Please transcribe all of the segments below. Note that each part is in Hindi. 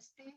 नमस्ते।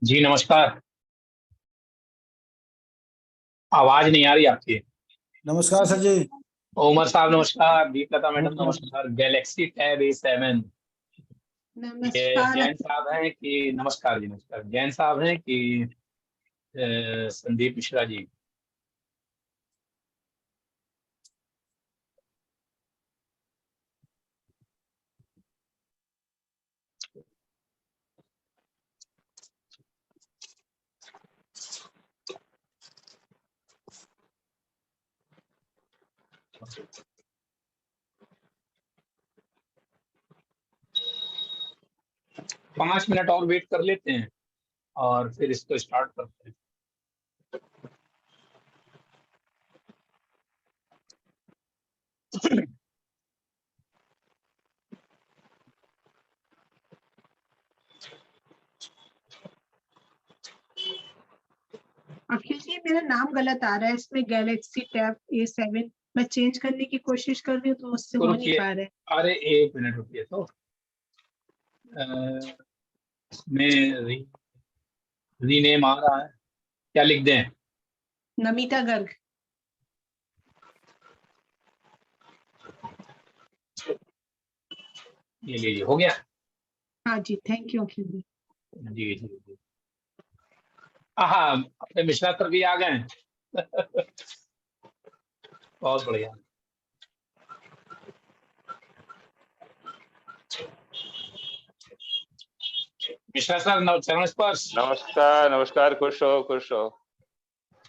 जी नमस्कार। आवाज नहीं आ रही आपकी। नमस्कार सर जी। उमर साहब नमस्कार, दीपलता मैडम नमस्कार। नमस्कार। गैलेक्सी टैब A7 ये नमस्कार। जैन साहब हैं कि नमस्कार जी नमस्कार। जैन साहब हैं कि संदीप मिश्रा जी। 5 मिनट और वेट कर लेते हैं और फिर इसको स्टार्ट करते हैं। अखिल जी, मेरा नाम गलत आ रहा है इसमें। गैलेक्सी टैब A7 मैं चेंज करने की कोशिश कर रही हूँ तो मुझसे हो नहीं रुकिए, पा रहा है। अरे 1 मिनट रुकिए। तो इसमें रीनेम आ रहा है, क्या लिख दें? नमिता गर्ग। ये लीजिए, हो गया। हाँ जी, थैंक यू अखिल जी। जी जी जी। हाँ, अपने मिश्रा सर भी आ गए हैं। बहुत बढ़िया। मिश्रा सर, चरण स्पर्श। नमस्कार नमस्कार, खुश हो खुश हो।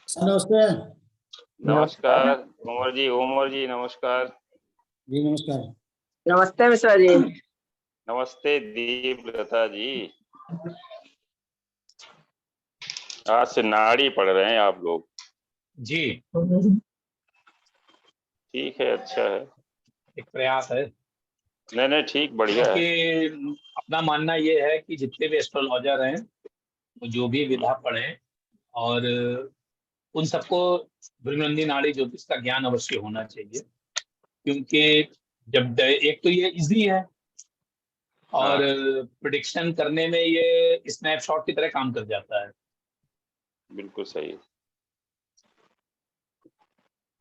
नमस्ते नमस्कार उमर जी नमस्कार। जी, नमस्कार। नमस्ते मिश्रा जी। नमस्ते दीप लता जी। आज से नाड़ी पढ़ रहे हैं आप लोग? जी, ठीक है, अच्छा है। एक प्रयास है, नहीं नहीं, ठीक, बढ़िया है। क्योंकि अपना मानना ये है कि जितने भी एस्ट्रोलॉजर हैं, वो जो भी विधा पढ़े, और उन सबको बृहस्पति नाड़ी ज्योतिष का ज्ञान अवश्य होना चाहिए। क्योंकि जब एक तो ये इजी है, और हाँ, प्रिडिक्शन करने में ये स्नैपशॉट की तरह काम कर जाता है। बिल्कुल सही।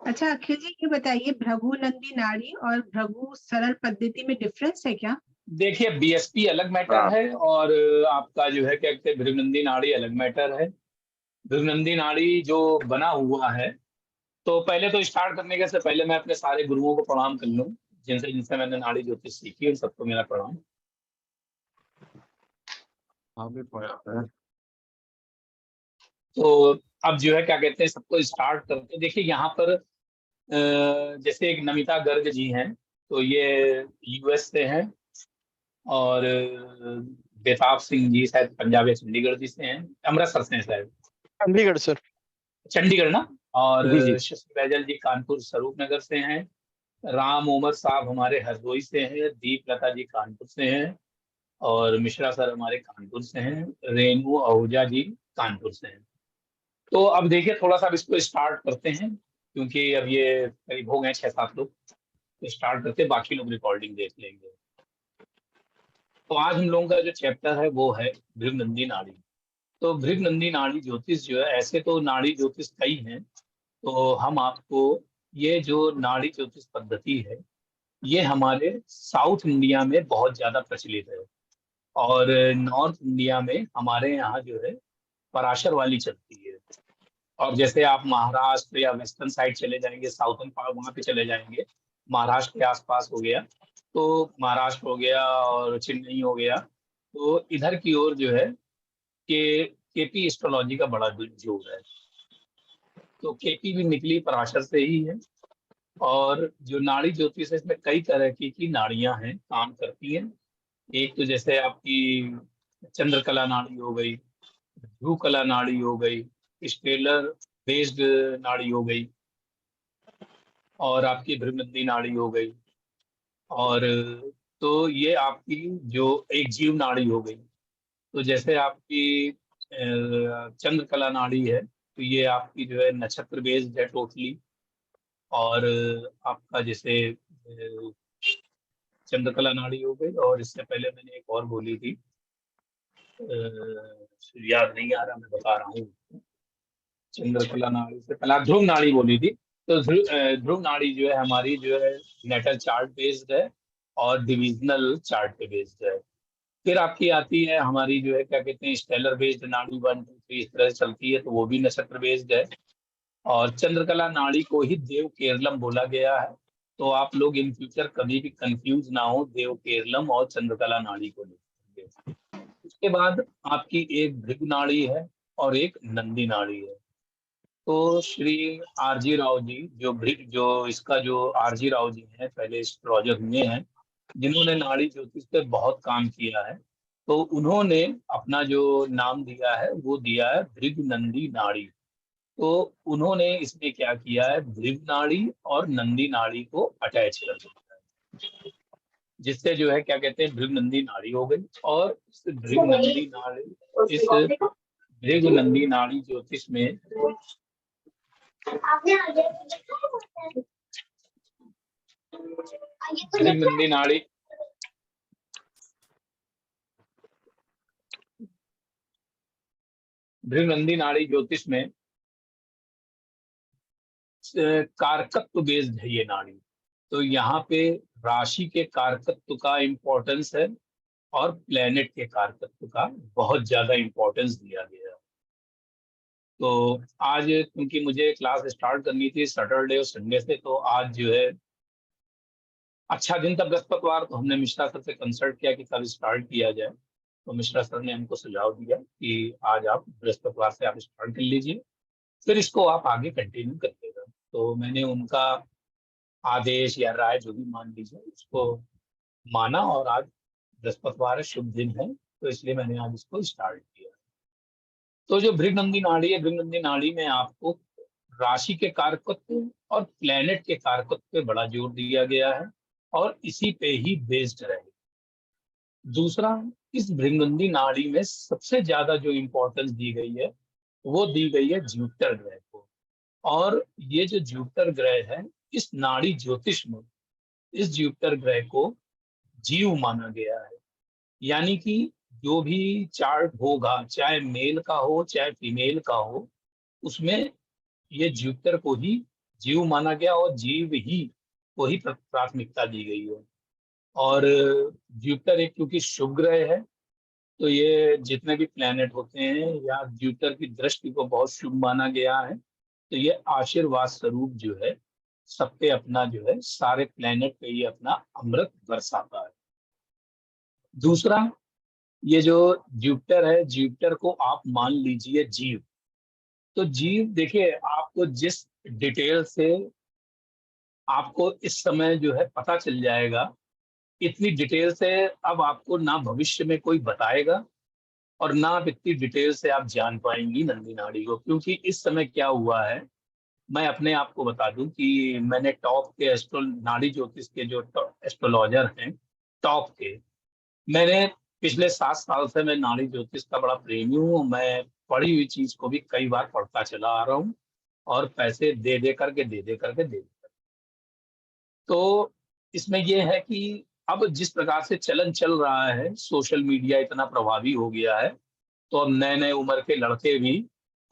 अच्छा अखिल जी, ये बताइए भृगु नंदी नाड़ी और भृगु सरल पद्धति में डिफरेंस है क्या? देखिए, बीएसपी अलग मैटर हाँ, है, और आपका जो है क्या कहते हैं भृगुनंदी नाड़ी अलग मैटर है। भृगुनंदी नाड़ी जो बना हुआ है, तो पहले तो स्टार्ट करने के से पहले मैं अपने सारे गुरुओं को प्रणाम कर लूं, जिनसे जिनसे मैंने नाड़ी ज्योतिष सीखी, उन सबको मेरा प्रणाम। तो अब जो है क्या कहते हैं, सबको स्टार्ट करते, देखिए यहाँ पर जैसे एक नमिता गर्ग जी हैं, तो ये यूएस से हैं, और बेताब सिंह जी शायद पंजाब या चंडीगढ़ जी से हैं, अमृतसर से हैं शायद, चंडीगढ़ सर। चंडीगढ़ ना। और जी जी। शशि बैजल जी कानपुर स्वरूप नगर से हैं। राम उमर साहब हमारे हरदोई से हैं। दीप लता जी कानपुर से हैं। और मिश्रा सर हमारे कानपुर से हैं। रेणु आहूजा जी कानपुर से हैं। तो अब देखिए, थोड़ा सा अब इसको स्टार्ट करते हैं, क्योंकि अब ये करीब हो गए 6-7 लोग, तो स्टार्ट करते हैं, बाकी लोग रिकॉर्डिंग देख लेंगे। तो आज हम लोगों का जो चैप्टर है वो है भृगुनंदी नाड़ी। तो भृगुनंदी नाड़ी ज्योतिष जो है, ऐसे तो नाड़ी ज्योतिष कई हैं, तो हम आपको ये जो नाड़ी ज्योतिष पद्धति है, ये हमारे साउथ इंडिया में बहुत ज्यादा प्रचलित है, और नॉर्थ इंडिया में हमारे यहाँ जो है पराशर वाली चलती है। और जैसे आप महाराष्ट्र या वेस्टर्न साइड चले जाएंगे, साउथर्न पार्ट वहां पे चले जाएंगे, महाराष्ट्र के आसपास हो गया, तो महाराष्ट्र हो गया और चेन्नई हो गया, तो इधर की ओर जो है के केपी एस्ट्रोलॉजी का बड़ा जोर है। तो केपी भी निकली पराशर से ही है। और जो नाड़ी ज्योतिष है, इसमें कई तरह की नाड़ियां हैं, काम करती हैं। एक तो जैसे आपकी चंद्रकला नाड़ी हो गई, ध्रुव कला नाड़ी हो गई, स्टेलर बेस्ड नाड़ी हो गई, और आपकी भृगुनंदी नाड़ी हो गई, और तो ये आपकी जो एक जीव नाड़ी हो गई। तो जैसे आपकी चंद्रकला नाड़ी है, तो ये आपकी जो है नक्षत्र बेस्ड है टोटली। और आपका जैसे चंद्रकला नाड़ी हो गई, और इससे पहले मैंने एक और बोली थी, याद नहीं आ रहा, मैं बता रहा हूँ। चंद्रकला नाड़ी से पहले ध्रुव नाड़ी बोली थी। तो ध्रुव नाड़ी जो है हमारी जो है नेटल चार्ट बेस्ड है, और डिविजनल चार्ट पे बेस्ड है। फिर आपकी आती है हमारी जो है क्या कहते हैं स्टेलर बेस्ड नाड़ी, 1 2 3 इस तरह से चलती है, तो वो भी नक्षत्र बेस्ड है। और चंद्रकला नाड़ी को ही देव केरलम बोला गया है। तो आप लोग इन फ्यूचर कभी भी कंफ्यूज ना हो देव केरलम और चंद्रकला नाड़ी को लेकर। उसके बाद आपकी एक भृगु नाड़ी है, और एक नंदी नाड़ी है। तो श्री आरजी राव जी जो इसका जो आरजी राव जी हैं, पहले एस्ट्रोलॉजर हुए हैं, जिन्होंने नाड़ी ज्योतिष पे बहुत काम किया है, तो उन्होंने अपना जो नाम दिया है वो दिया है भृगुनंदी नाड़ी। तो उन्होंने इसमें क्या किया है, भृगु नाड़ी और नंदी नाड़ी को अटैच कर दिया है, जिससे जो है क्या कहते हैं भृगुनंदी नाड़ी हो गई। और इस भृगुनंदी नाड़ी ज्योतिष में भृगुनंदी नाड़ी भृगुनंदी नाड़ी ज्योतिष में कारकत्व बेस्ड है ये नाड़ी। तो यहाँ पे राशि के कारकत्व का इम्पोर्टेंस है और प्लेनेट के कारकत्व का बहुत ज्यादा इम्पोर्टेंस दिया गया है। तो आज क्योंकि मुझे क्लास स्टार्ट करनी थी सैटरडे और संडे से, तो आज जो है अच्छा दिन था बृहस्पतिवार, तो हमने मिश्रा सर से कंसल्ट किया कि कल स्टार्ट किया जाए। तो मिश्रा सर ने हमको सुझाव दिया कि आज आप बृहस्पतिवार से आप स्टार्ट कर लीजिए, फिर इसको आप आगे कंटिन्यू करिएगा। तो मैंने उनका आदेश या राय जो भी मान लीजिए उसको माना, और आज बृहस्पतिवार शुभ दिन है, तो इसलिए मैंने आज इसको स्टार्ट किया। तो जो भृगुनंदी नाड़ी है, भृगुनंदी नाड़ी में आपको राशि के कारकत्व और प्लेनेट के कारकत्व पे बड़ा जोर दिया गया है और इसी पे ही बेस्ड रहे। दूसरा, इस भृगुनंदी नाड़ी में सबसे ज्यादा जो इम्पोर्टेंस दी गई है वो दी गई है जुपिटर ग्रह को। और ये जो जुपिटर ग्रह है, इस नाड़ी ज्योतिष में इस जुपिटर ग्रह को जीव माना गया है। यानी कि जो भी चार्ट होगा, चाहे मेल का हो चाहे फीमेल का हो, उसमें ये जुपिटर को ही जीव माना गया और जीव ही को ही प्राथमिकता दी गई है। और जुपिटर एक क्योंकि शुभ ग्रह है, तो ये जितने भी प्लैनेट होते हैं या जुपिटर की दृष्टि को बहुत शुभ माना गया है, तो ये आशीर्वाद स्वरूप जो है सब पे अपना जो है सारे प्लैनेट पे ये अपना अमृत बरसाता है। दूसरा, ये जो जुपिटर है, जुपिटर को आप मान लीजिए जीव। तो जीव देखिए, आपको जिस डिटेल से आपको इस समय जो है पता चल जाएगा, इतनी डिटेल से अब आपको ना भविष्य में कोई बताएगा और ना आप इतनी डिटेल से आप जान पाएंगी नंदी नाड़ी को। क्योंकि इस समय क्या हुआ है, मैं अपने आप को बता दूं कि मैंने टॉप के नाड़ी ज्योतिष के जो एस्ट्रोलॉजर हैं टॉप के, मैंने पिछले 7 साल से मैं नाड़ी ज्योतिष का बड़ा प्रेमी हूँ। मैं पढ़ी हुई चीज को भी कई बार पढ़ता चला आ रहा हूँ और पैसे दे दे करके। तो इसमें यह है कि अब जिस प्रकार से चलन चल रहा है, सोशल मीडिया इतना प्रभावी हो गया है, तो अब नए नए उम्र के लड़के भी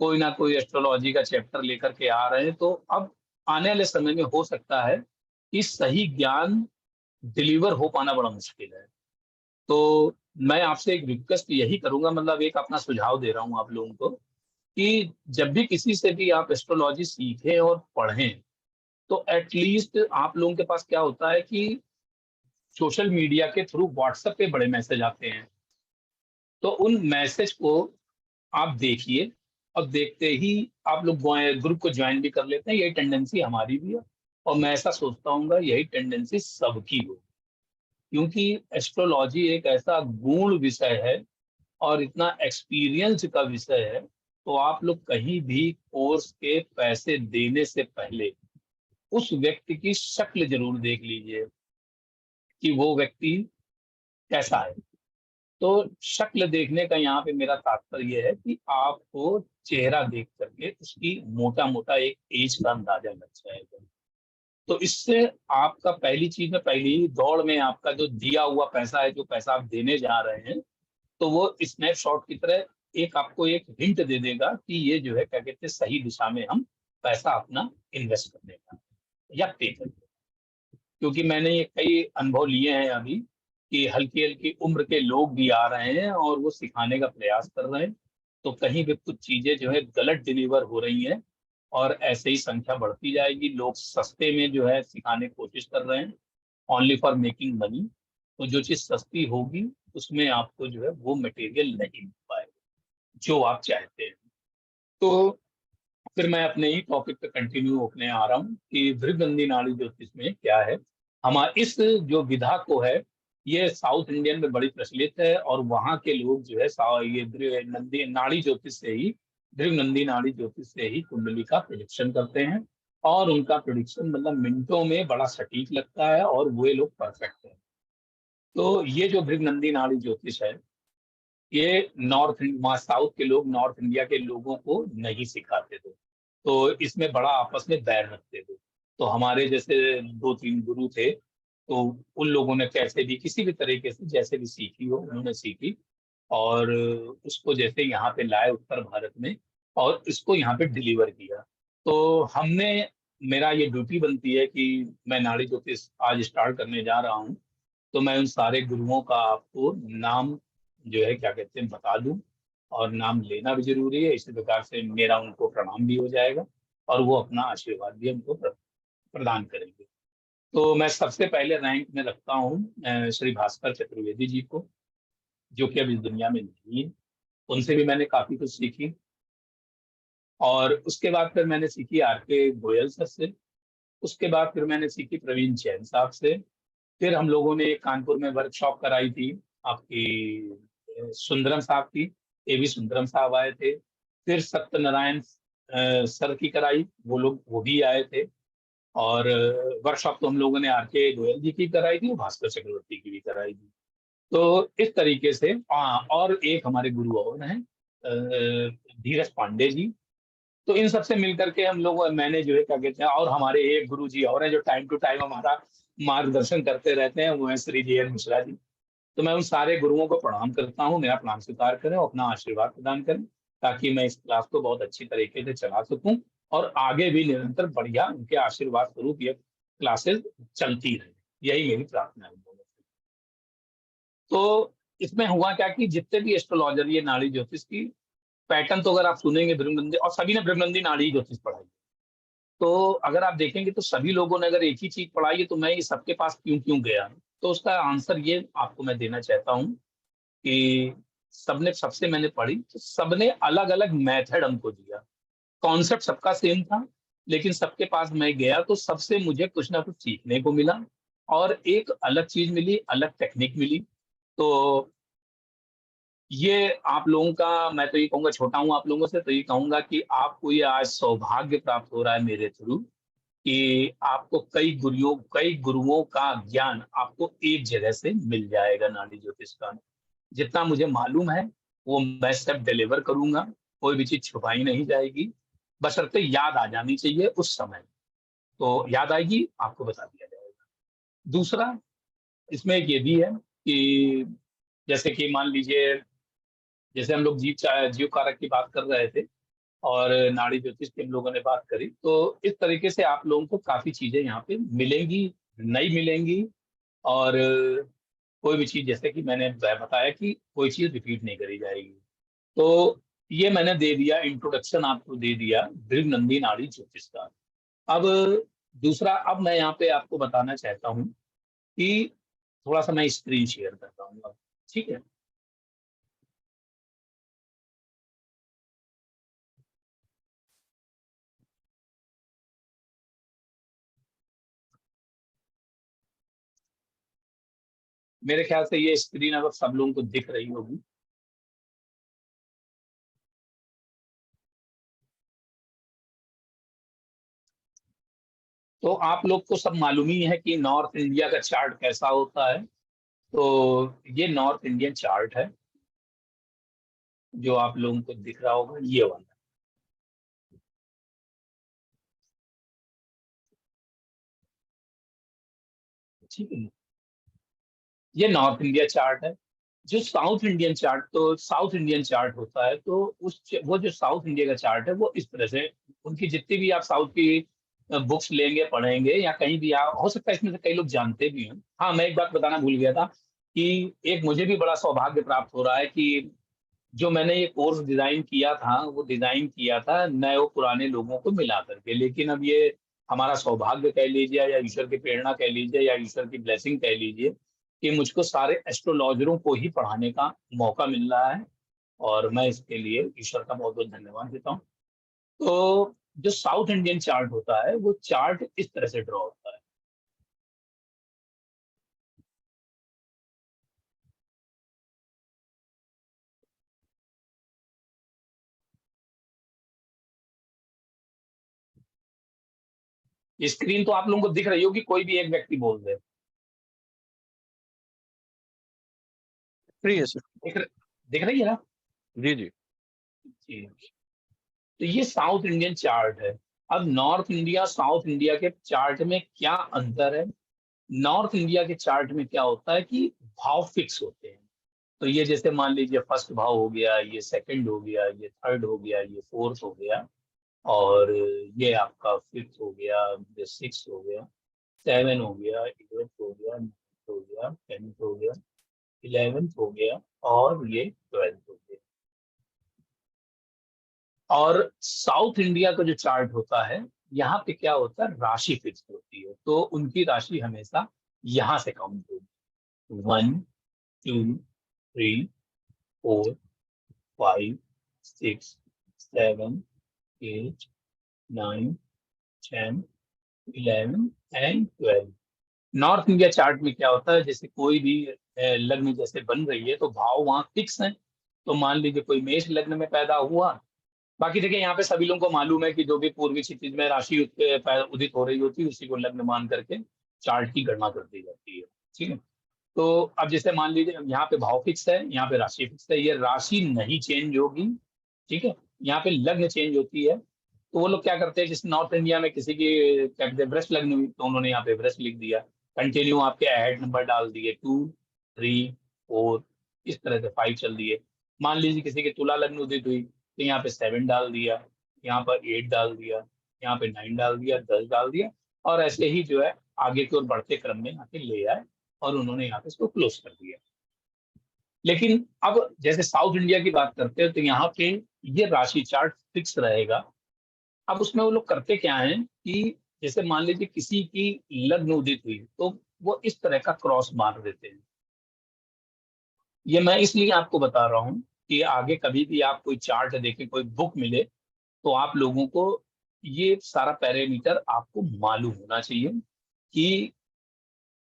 कोई ना कोई एस्ट्रोलॉजी का चैप्टर लेकर के आ रहे हैं। तो अब आने वाले समय में हो सकता है कि सही ज्ञान डिलीवर हो पाना बड़ा मुश्किल है। तो मैं आपसे एक रिक्वेस्ट यही करूंगा, मतलब एक अपना सुझाव दे रहा हूं आप लोगों को, कि जब भी किसी से भी आप एस्ट्रोलॉजी सीखें और पढ़ें, तो एटलीस्ट आप लोगों के पास क्या होता है कि सोशल मीडिया के थ्रू व्हाट्सएप पे बड़े मैसेज आते हैं, तो उन मैसेज को आप देखिए और देखते ही आप लोग ग्रुप को ज्वाइन भी कर लेते हैं। यही टेंडेंसी हमारी भी है और मैं ऐसा सोचता हूँ यही टेंडेंसी सबकी हो, क्योंकि एस्ट्रोलॉजी एक ऐसा गूढ़ विषय है और इतना एक्सपीरियंस का विषय है। तो आप लोग कहीं भी कोर्स के पैसे देने से पहले उस व्यक्ति की शक्ल जरूर देख लीजिए कि वो व्यक्ति कैसा है। तो शक्ल देखने का यहाँ पे मेरा तात्पर्य है कि आपको चेहरा देख करके उसकी मोटा मोटा एक एज का अंदाजा लग जाएगा। तो इससे आपका पहली चीज में पहली दौड़ में आपका जो दिया हुआ पैसा है, जो पैसा आप देने जा रहे हैं, तो वो स्नैपशॉट की तरह एक आपको एक हिंट दे देगा कि ये जो है क्या कहते हैं सही दिशा में हम पैसा अपना इन्वेस्ट करने का या पे करने का। क्योंकि मैंने ये कई अनुभव लिए हैं अभी कि हल्की हल्की उम्र के लोग भी आ रहे हैं और वो सिखाने का प्रयास कर रहे हैं, तो कहीं भी कुछ चीजें जो है गलत डिलीवर हो रही हैं और ऐसे ही संख्या बढ़ती जाएगी। लोग सस्ते में जो है सिखाने की कोशिश कर रहे हैं, ओनली फॉर मेकिंग मनी। तो जो चीज सस्ती होगी उसमें आपको जो है वो मटेरियल नहीं मिल पाएगा जो आप चाहते हैं। तो फिर मैं अपने ही टॉपिक पे कंटिन्यू होने आ रहा हूँ कि भृगुनंदी नाड़ी ज्योतिष में क्या है। हमारे इस जो विधा को है, ये साउथ इंडियन में बड़ी प्रचलित है और वहाँ के लोग जो है ये नंदी नाड़ी ज्योतिष से ही भृगुनंदी नाड़ी ज्योतिष से ही कुंडली का प्रेडिक्शन करते हैं और उनका प्रेडिक्शन मतलब मिनटों में बड़ा सटीक लगता है और वे लोग परफेक्ट है। तो ये जो भृगुनंदी नाड़ी ज्योतिष है, ये वहाँ साउथ के लोग नॉर्थ इंडिया के लोगों को नहीं सिखाते थे, तो इसमें बड़ा आपस में बैर रखते थे। तो हमारे जैसे 2-3 गुरु थे, तो उन लोगों ने कैसे भी किसी भी तरीके से जैसे भी सीखी हो उन्होंने सीखी और उसको जैसे यहाँ पे लाए उत्तर भारत में और इसको यहाँ पे डिलीवर किया। तो हमने, मेरा ये ड्यूटी बनती है कि मैं नाड़ी ज्योतिष आज स्टार्ट करने जा रहा हूँ, तो मैं उन सारे गुरुओं का आपको नाम जो है क्या कहते हैं बता दूं, और नाम लेना भी जरूरी है। इसी प्रकार से मेरा उनको प्रणाम भी हो जाएगा और वो अपना आशीर्वाद भी हमको प्रदान करेंगे। तो मैं सबसे पहले रैंक में रखता हूँ श्री भास्कर चतुर्वेदी जी को, जो कि अब इस दुनिया में नहीं है। उनसे भी मैंने काफी कुछ सीखी। और उसके बाद फिर मैंने सीखी आर.के. गोयल सर से। उसके बाद फिर मैंने सीखी प्रवीण जैन साहब से। फिर हम लोगों ने कानपुर में वर्कशॉप कराई थी आपकी सुंदरम साहब की, A.V. सुंदरम साहब आए थे। फिर सत्यनारायण सर की कराई, वो भी आए थे। और वर्कशॉप तो हम लोगों ने आर.के. गोयल जी की कराई थी, भास्कर चक्रवर्ती की भी कराई थी। तो इस तरीके से और एक हमारे गुरु और हैं धीरज पांडे जी। तो इन सबसे मिलकर के हम लोग, मैंने जो है क्या कहते हैं, और हमारे एक गुरु जी और हैं जो टाइम टू टाइम हमारा मार्गदर्शन करते रहते हैं, वो है श्री जे.एन. मिश्रा जी। तो मैं उन सारे गुरुओं को प्रणाम करता हूँ, मेरा प्रणाम स्वीकार करें और अपना आशीर्वाद प्रदान करें, ताकि मैं इस क्लास को बहुत अच्छी तरीके से चला सकूं और आगे भी निरंतर बढ़िया उनके आशीर्वाद स्वरूप ये क्लासेस चलती रहे। यही मेरी प्रार्थना है उन लोगों से। तो इसमें हुआ क्या कि जितने भी एस्ट्रोलॉजर, ये नाड़ी ज्योतिष की पैटर्न तो अगर आप सुनेंगे ब्रह्मनंदी, और सभी ने ब्रह्मनंदी नाड़ी ज्योतिष पढ़ाई, तो अगर आप देखेंगे तो सभी लोगों ने अगर एक ही चीज पढ़ाई है, तो मैं ये सबके पास क्यों क्यों गया? तो उसका आंसर ये आपको मैं देना चाहता हूँ कि सबने, सबसे मैंने पढ़ी तो सबने अलग अलग मेथड हमको दिया। कॉन्सेप्ट सबका सेम था, लेकिन सबके पास मैं गया तो सबसे मुझे कुछ ना कुछ सीखने को मिला और एक अलग चीज मिली, अलग टेक्निक मिली। तो ये आप लोगों का, मैं तो ये कहूंगा, छोटा हूं आप लोगों से, तो ये कहूंगा कि आपको ये आज सौभाग्य प्राप्त हो रहा है मेरे थ्रू कि आपको कई गुरुओं का ज्ञान आपको एक जगह से मिल जाएगा नाड़ी ज्योतिष का। जितना मुझे मालूम है वो मैं सब डिलीवर करूंगा, कोई भी चीज छुपाई नहीं जाएगी, बशर्ते याद आ जानी चाहिए उस समय। तो याद आएगी आपको बता दिया जाएगा। दूसरा इसमें एक ये भी है कि जैसे कि मान लीजिए, जैसे हम लोग जीव कारक की बात कर रहे थे और नाड़ी ज्योतिष की हम लोगों ने बात करी, तो इस तरीके से आप लोगों को काफी चीजें यहाँ पे मिलेंगी, नई मिलेंगी। और कोई भी चीज, जैसे कि मैंने बताया कि कोई चीज रिपीट नहीं करी जाएगी। तो ये मैंने दे दिया, इंट्रोडक्शन आपको दे दिया दृग्नंदी नाड़ी ज्योतिष का। अब दूसरा, अब मैं यहाँ पे आपको बताना चाहता हूँ कि थोड़ा सा मैं स्क्रीन शेयर करता हूँ अब, ठीक है? मेरे ख्याल से ये स्क्रीन अब सब लोगों को दिख रही होगी। तो आप लोग को सब मालूम ही है कि नॉर्थ इंडिया का चार्ट कैसा होता है। तो ये नॉर्थ इंडियन चार्ट है जो आप लोगों को दिख रहा होगा, ये वाला, ठीक है? ये नॉर्थ इंडिया चार्ट है। जो साउथ इंडियन चार्ट, तो साउथ इंडियन चार्ट होता है, तो वो जो साउथ इंडिया का चार्ट है वो इस तरह से, उनकी जितनी भी आप साउथ की बुक्स लेंगे, पढ़ेंगे, या कहीं भी आप, हो सकता है इसमें से कई लोग जानते भी हैं। हाँ, मैं एक बात बताना भूल गया था कि एक मुझे भी बड़ा सौभाग्य प्राप्त हो रहा है कि जो मैंने ये कोर्स डिजाइन किया था, वो डिजाइन किया था नए और पुराने लोगों को मिला करके। लेकिन अब ये हमारा सौभाग्य कह लीजिए, या ईश्वर की प्रेरणा कह लीजिए, या ईश्वर की ब्लेसिंग कह लीजिए, कि मुझको सारे एस्ट्रोलॉजरों को ही पढ़ाने का मौका मिल रहा है, और मैं इसके लिए ईश्वर का बहुत बहुत धन्यवाद देता हूँ। तो जो साउथ इंडियन चार्ट होता है, वो चार्ट इस तरह से ड्रॉ होता है। स्क्रीन तो आप लोगों को दिख रही होगी, कोई भी एक व्यक्ति बोल दे। फ्री है सर। दिख रही है ना? जी जी। जी। तो ये साउथ इंडियन चार्ट है। अब नॉर्थ इंडिया साउथ इंडिया के चार्ट में क्या अंतर है? नॉर्थ इंडिया के चार्ट में क्या होता है कि भाव फिक्स होते हैं। तो ये जैसे मान लीजिए फर्स्ट भाव हो गया, ये सेकंड हो गया, ये थर्ड हो गया, ये फोर्थ हो गया, और ये आपका फिफ्थ हो गया, ये सिक्स हो गया, सेवन हो गया, एट हो गया, नाइन्थ हो गया, टेंथ हो गया, 11th हो गया, और ये 12th हो गया। और साउथ इंडिया का जो चार्ट होता है, यहाँ पे क्या होता है, राशि फिक्स होती है, तो उनकी राशि हमेशा यहाँ से काउंट होगी। 1 2 3 4 5 6 7 8 9 10 11 एंड 12। नॉर्थ इंडिया चार्ट में क्या होता है, जैसे कोई भी लग्न जैसे बन रही है तो भाव वहां फिक्स है। तो मान लीजिए कोई मेष लग्न में पैदा हुआ, बाकी देखिए यहाँ पे सभी लोगों को मालूम है कि जो भी पूर्वी क्षितिज में राशि उदित हो रही होती है, उसी को लग्न मान करके चार्ट की गणना कर दी जाती है। ठीक है, तो अब जैसे मान लीजिए यहाँ पे भाव फिक्स है, यहाँ पे राशि फिक्स है, ये राशि नहीं चेंज होगी। ठीक है, यहाँ पे लग्न चेंज होती है। तो वो लोग क्या करते हैं, जैसे नॉर्थ इंडिया में किसी की क्या कहते हैं वृष लग्न हुई, तो उन्होंने यहाँ पे वृष लिख दिया, कंटिन्यू आपके ऐड नंबर डाल दिए 2 3 4, इस तरह से 5 चल दिए। मान लीजिए किसी की तुला लग्न उदित हुई, तो यहाँ पे 7 डाल दिया, यहाँ पर 8 डाल दिया, यहाँ पे 9 डाल दिया, 10 डाल दिया, और ऐसे ही जो है आगे की ओर बढ़ते क्रम में यहाँ पे ले आए, और उन्होंने यहाँ पे इसको क्लोज कर दिया। लेकिन अब जैसे साउथ इंडिया की बात करते हैं, तो यहाँ पे ये राशि चार्ट फिक्स रहेगा। अब उसमें वो लोग करते क्या है कि जैसे मान लीजिए किसी की लग्न उदित हुई, तो वो इस तरह का क्रॉस मार देते हैं। ये मैं इसलिए आपको बता रहा हूँ कि आगे कभी भी आप कोई चार्ट देखें, कोई बुक मिले, तो आप लोगों को ये सारा पैरामीटर आपको मालूम होना चाहिए कि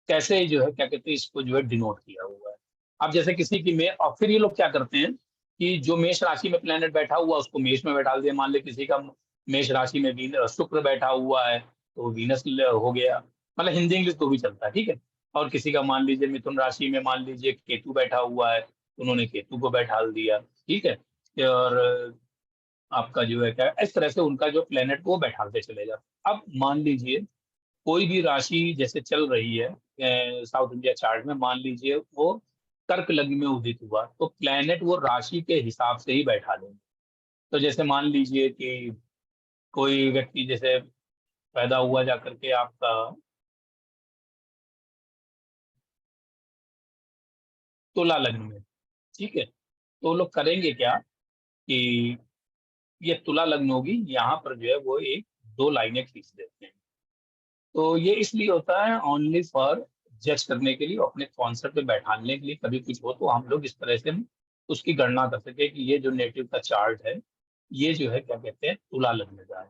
कैसे जो है क्या कहते हैं इसको जो है डिनोट किया हुआ है। अब जैसे किसी की में, और फिर ये लोग क्या करते हैं कि जो मेष राशि में प्लेनेट बैठा हुआ उसको मेष में बैठा दिया। मान ले किसी का मेष राशि में शुक्र बैठा हुआ है, तो वीनस हो गया, मतलब हिंदी इंग्लिश तो भी चलता है। ठीक है, और किसी का मान लीजिए मिथुन राशि में मान लीजिए केतु बैठा हुआ है, तो उन्होंने केतु को बैठा दिया। ठीक है, और आपका जो है क्या इस तरह से उनका जो प्लेनेट को बैठाते चले जाते। अब मान लीजिए कोई भी राशि जैसे चल रही है साउथ इंडिया चार्ट में, मान लीजिए वो कर्क लग्न में उदित हुआ, तो प्लेनेट वो राशि के हिसाब से ही बैठा देंगे। तो जैसे मान लीजिए कि कोई व्यक्ति जैसे पैदा हुआ जाकर के आपका तुला लग्न में, ठीक है, तो लोग करेंगे क्या कि ये तुला लग्न होगी, यहाँ पर जो है वो एक दो लाइनें खींच देते हैं। तो ये इसलिए होता है ओनली फॉर जज करने के लिए, अपने कॉन्सेप्ट पे बैठाने के लिए। कभी कुछ हो तो हम लोग इस तरह से उसकी गणना कर सके कि ये जो नेटिव का चार्ट है, ये जो है क्या कहते हैं तुला लग्न का है।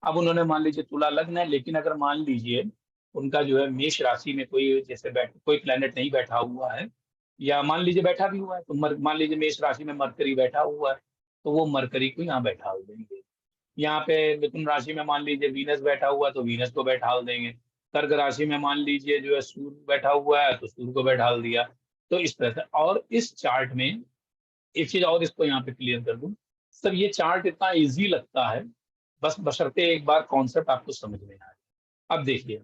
अब उन्होंने मान लीजिए तुला लग्न है, लेकिन अगर मान लीजिए उनका जो है मेष राशि में कोई जैसे कोई प्लेनेट नहीं बैठा हुआ है, या मान लीजिए बैठा भी हुआ है, तो मान लीजिए मेष राशि में मरकरी बैठा हुआ है, तो वो मरकरी को यहाँ बैठा देंगे। यहाँ पे मिथुन राशि में मान लीजिए वीनस बैठा हुआ है, तो वीनस को बैठा देंगे। कर्क राशि में मान लीजिए जो है सूर्य बैठा हुआ है, तो सूर्य को बैठा दिया। तो इस तरह से, और इस चार्ट में एक चीज और इसको यहाँ पे क्लियर कर दूं, सर ये चार्ट इतना इजी लगता है, बस बशर्ते एक बार कॉन्सेप्ट आपको समझ में आए। अब देखिए,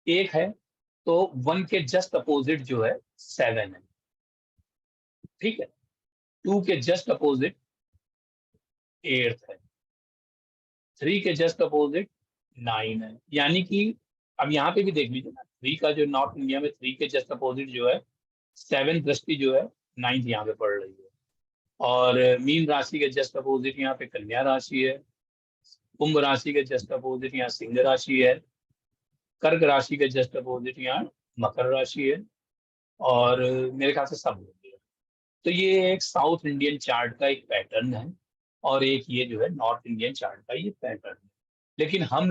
एक है तो 1 के जस्ट अपोजिट जो है 7 है। ठीक है, 2 के जस्ट अपोजिट 8 है, 3 के जस्ट अपोजिट 9 है। यानी कि अब यहाँ पे भी देख लीजिए ना, 3 का जो नॉर्थ इंडिया में 3 के जस्ट अपोजिट जो है 7 दृष्टि जो है 9th यहाँ पे पड़ रही है। और मीन राशि के जस्ट अपोजिट यहाँ पे कन्या राशि है, कुंभ राशि के जस्ट अपोजिट यहाँ सिंह राशि है, कर्क राशि के जस्ट अपोजिट यहाँ मकर राशि है, और मेरे ख्याल से सब हो गया। तो ये एक साउथ इंडियन चार्ट का एक पैटर्न है, और एक ये जो है नॉर्थ इंडियन चार्ट का ये पैटर्न है। लेकिन हम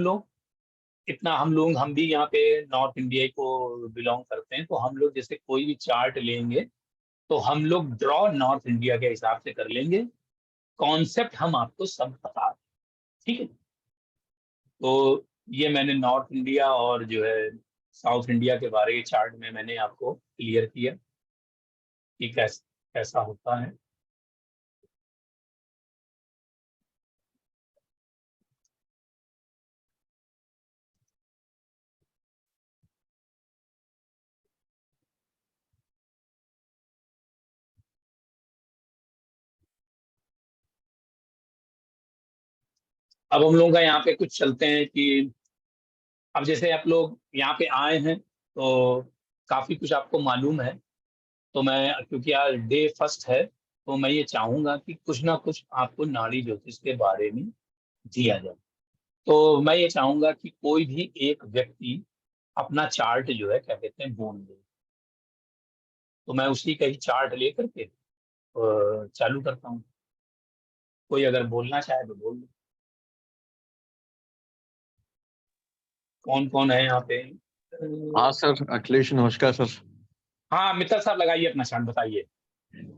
भी यहाँ पे नॉर्थ इंडिया को बिलोंग करते हैं, तो हम लोग जैसे कोई भी चार्ट लेंगे, तो हम लोग ड्रॉ नॉर्थ इंडिया के हिसाब से कर लेंगे। कॉन्सेप्ट हम आपको सब बता दें। ठीक है, तो ये मैंने नॉर्थ इंडिया और जो है साउथ इंडिया के बारे में चार्ट में मैंने आपको क्लियर किया कि कैसा होता है। अब हम लोगों का यहाँ पे कुछ चलते हैं कि अब जैसे आप लोग यहाँ पे आए हैं तो काफी कुछ आपको मालूम है, तो मैं क्योंकि आज डे फर्स्ट है तो मैं ये चाहूंगा कि कुछ ना कुछ आपको नाड़ी ज्योतिष के बारे में दिया जाए। तो मैं ये चाहूंगा कि कोई भी एक व्यक्ति अपना चार्ट जो है क्या कहते हैं बोल दे, तो मैं उसी का ही चार्ट लेकर के चालू करता हूँ। कोई अगर बोलना चाहे तो बोल दे। कौन कौन है यहाँ पे? हाँ सर, अखिलेश नमस्कार सर। हाँ मित्तल साहब लगाइए अपना चार्ट, बताइए।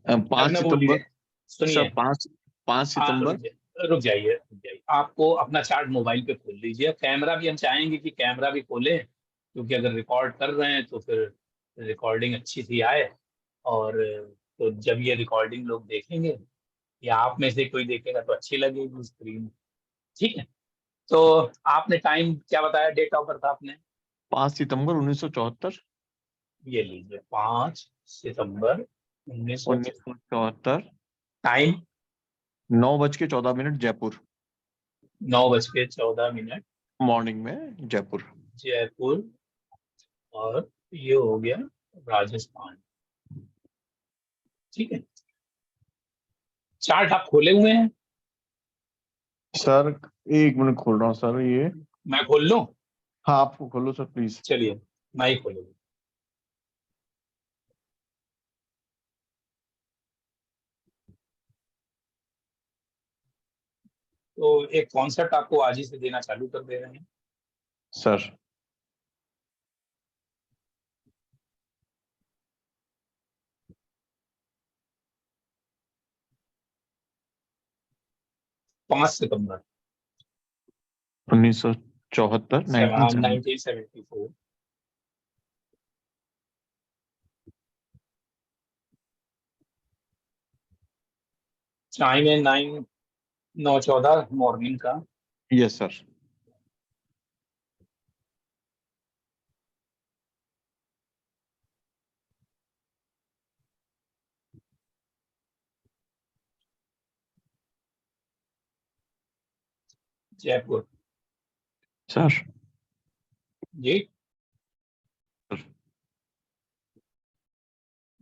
5 न बोल सितंबर लीजिए, सुनिए। सर, 5 रुक सितंबर। रुक जाइए रुक जाइए, आपको अपना चार्ट मोबाइल पे खोल लीजिए। कैमरा भी हम चाहेंगे कि कैमरा भी खोलें, क्योंकि अगर रिकॉर्ड कर रहे हैं तो फिर रिकॉर्डिंग अच्छी सी आए। और तो जब ये रिकॉर्डिंग लोग देखेंगे या आप में से कोई देखेगा तो अच्छी लगेगी स्क्रीन। ठीक है, तो आपने टाइम क्या बताया, डेट ऑफ बर्थ आपने? 5 सितंबर 1974। ये लीजिए, 5 सितंबर 1974। 1974। टाइम 9:14 जयपुर। 9:14 मॉर्निंग में जयपुर। जयपुर। और ये हो गया राजस्थान। ठीक है, चार्ट आप खोले हुए हैं? सर 1 मिनट खोल रहा हूँ सर ये। मैं खोल लूं? हाँ, आपको खोलो सर प्लीज। चलिए मैं ही खोलूंगा। तो एक कॉन्सेप्ट आपको आज ही से देना चालू कर दे रहे हैं। सर 5 सितंबर 1974 1970। 1974। टाइम है 9:14 मॉर्निंग का। Yes sir. Jaipur. Sir ji,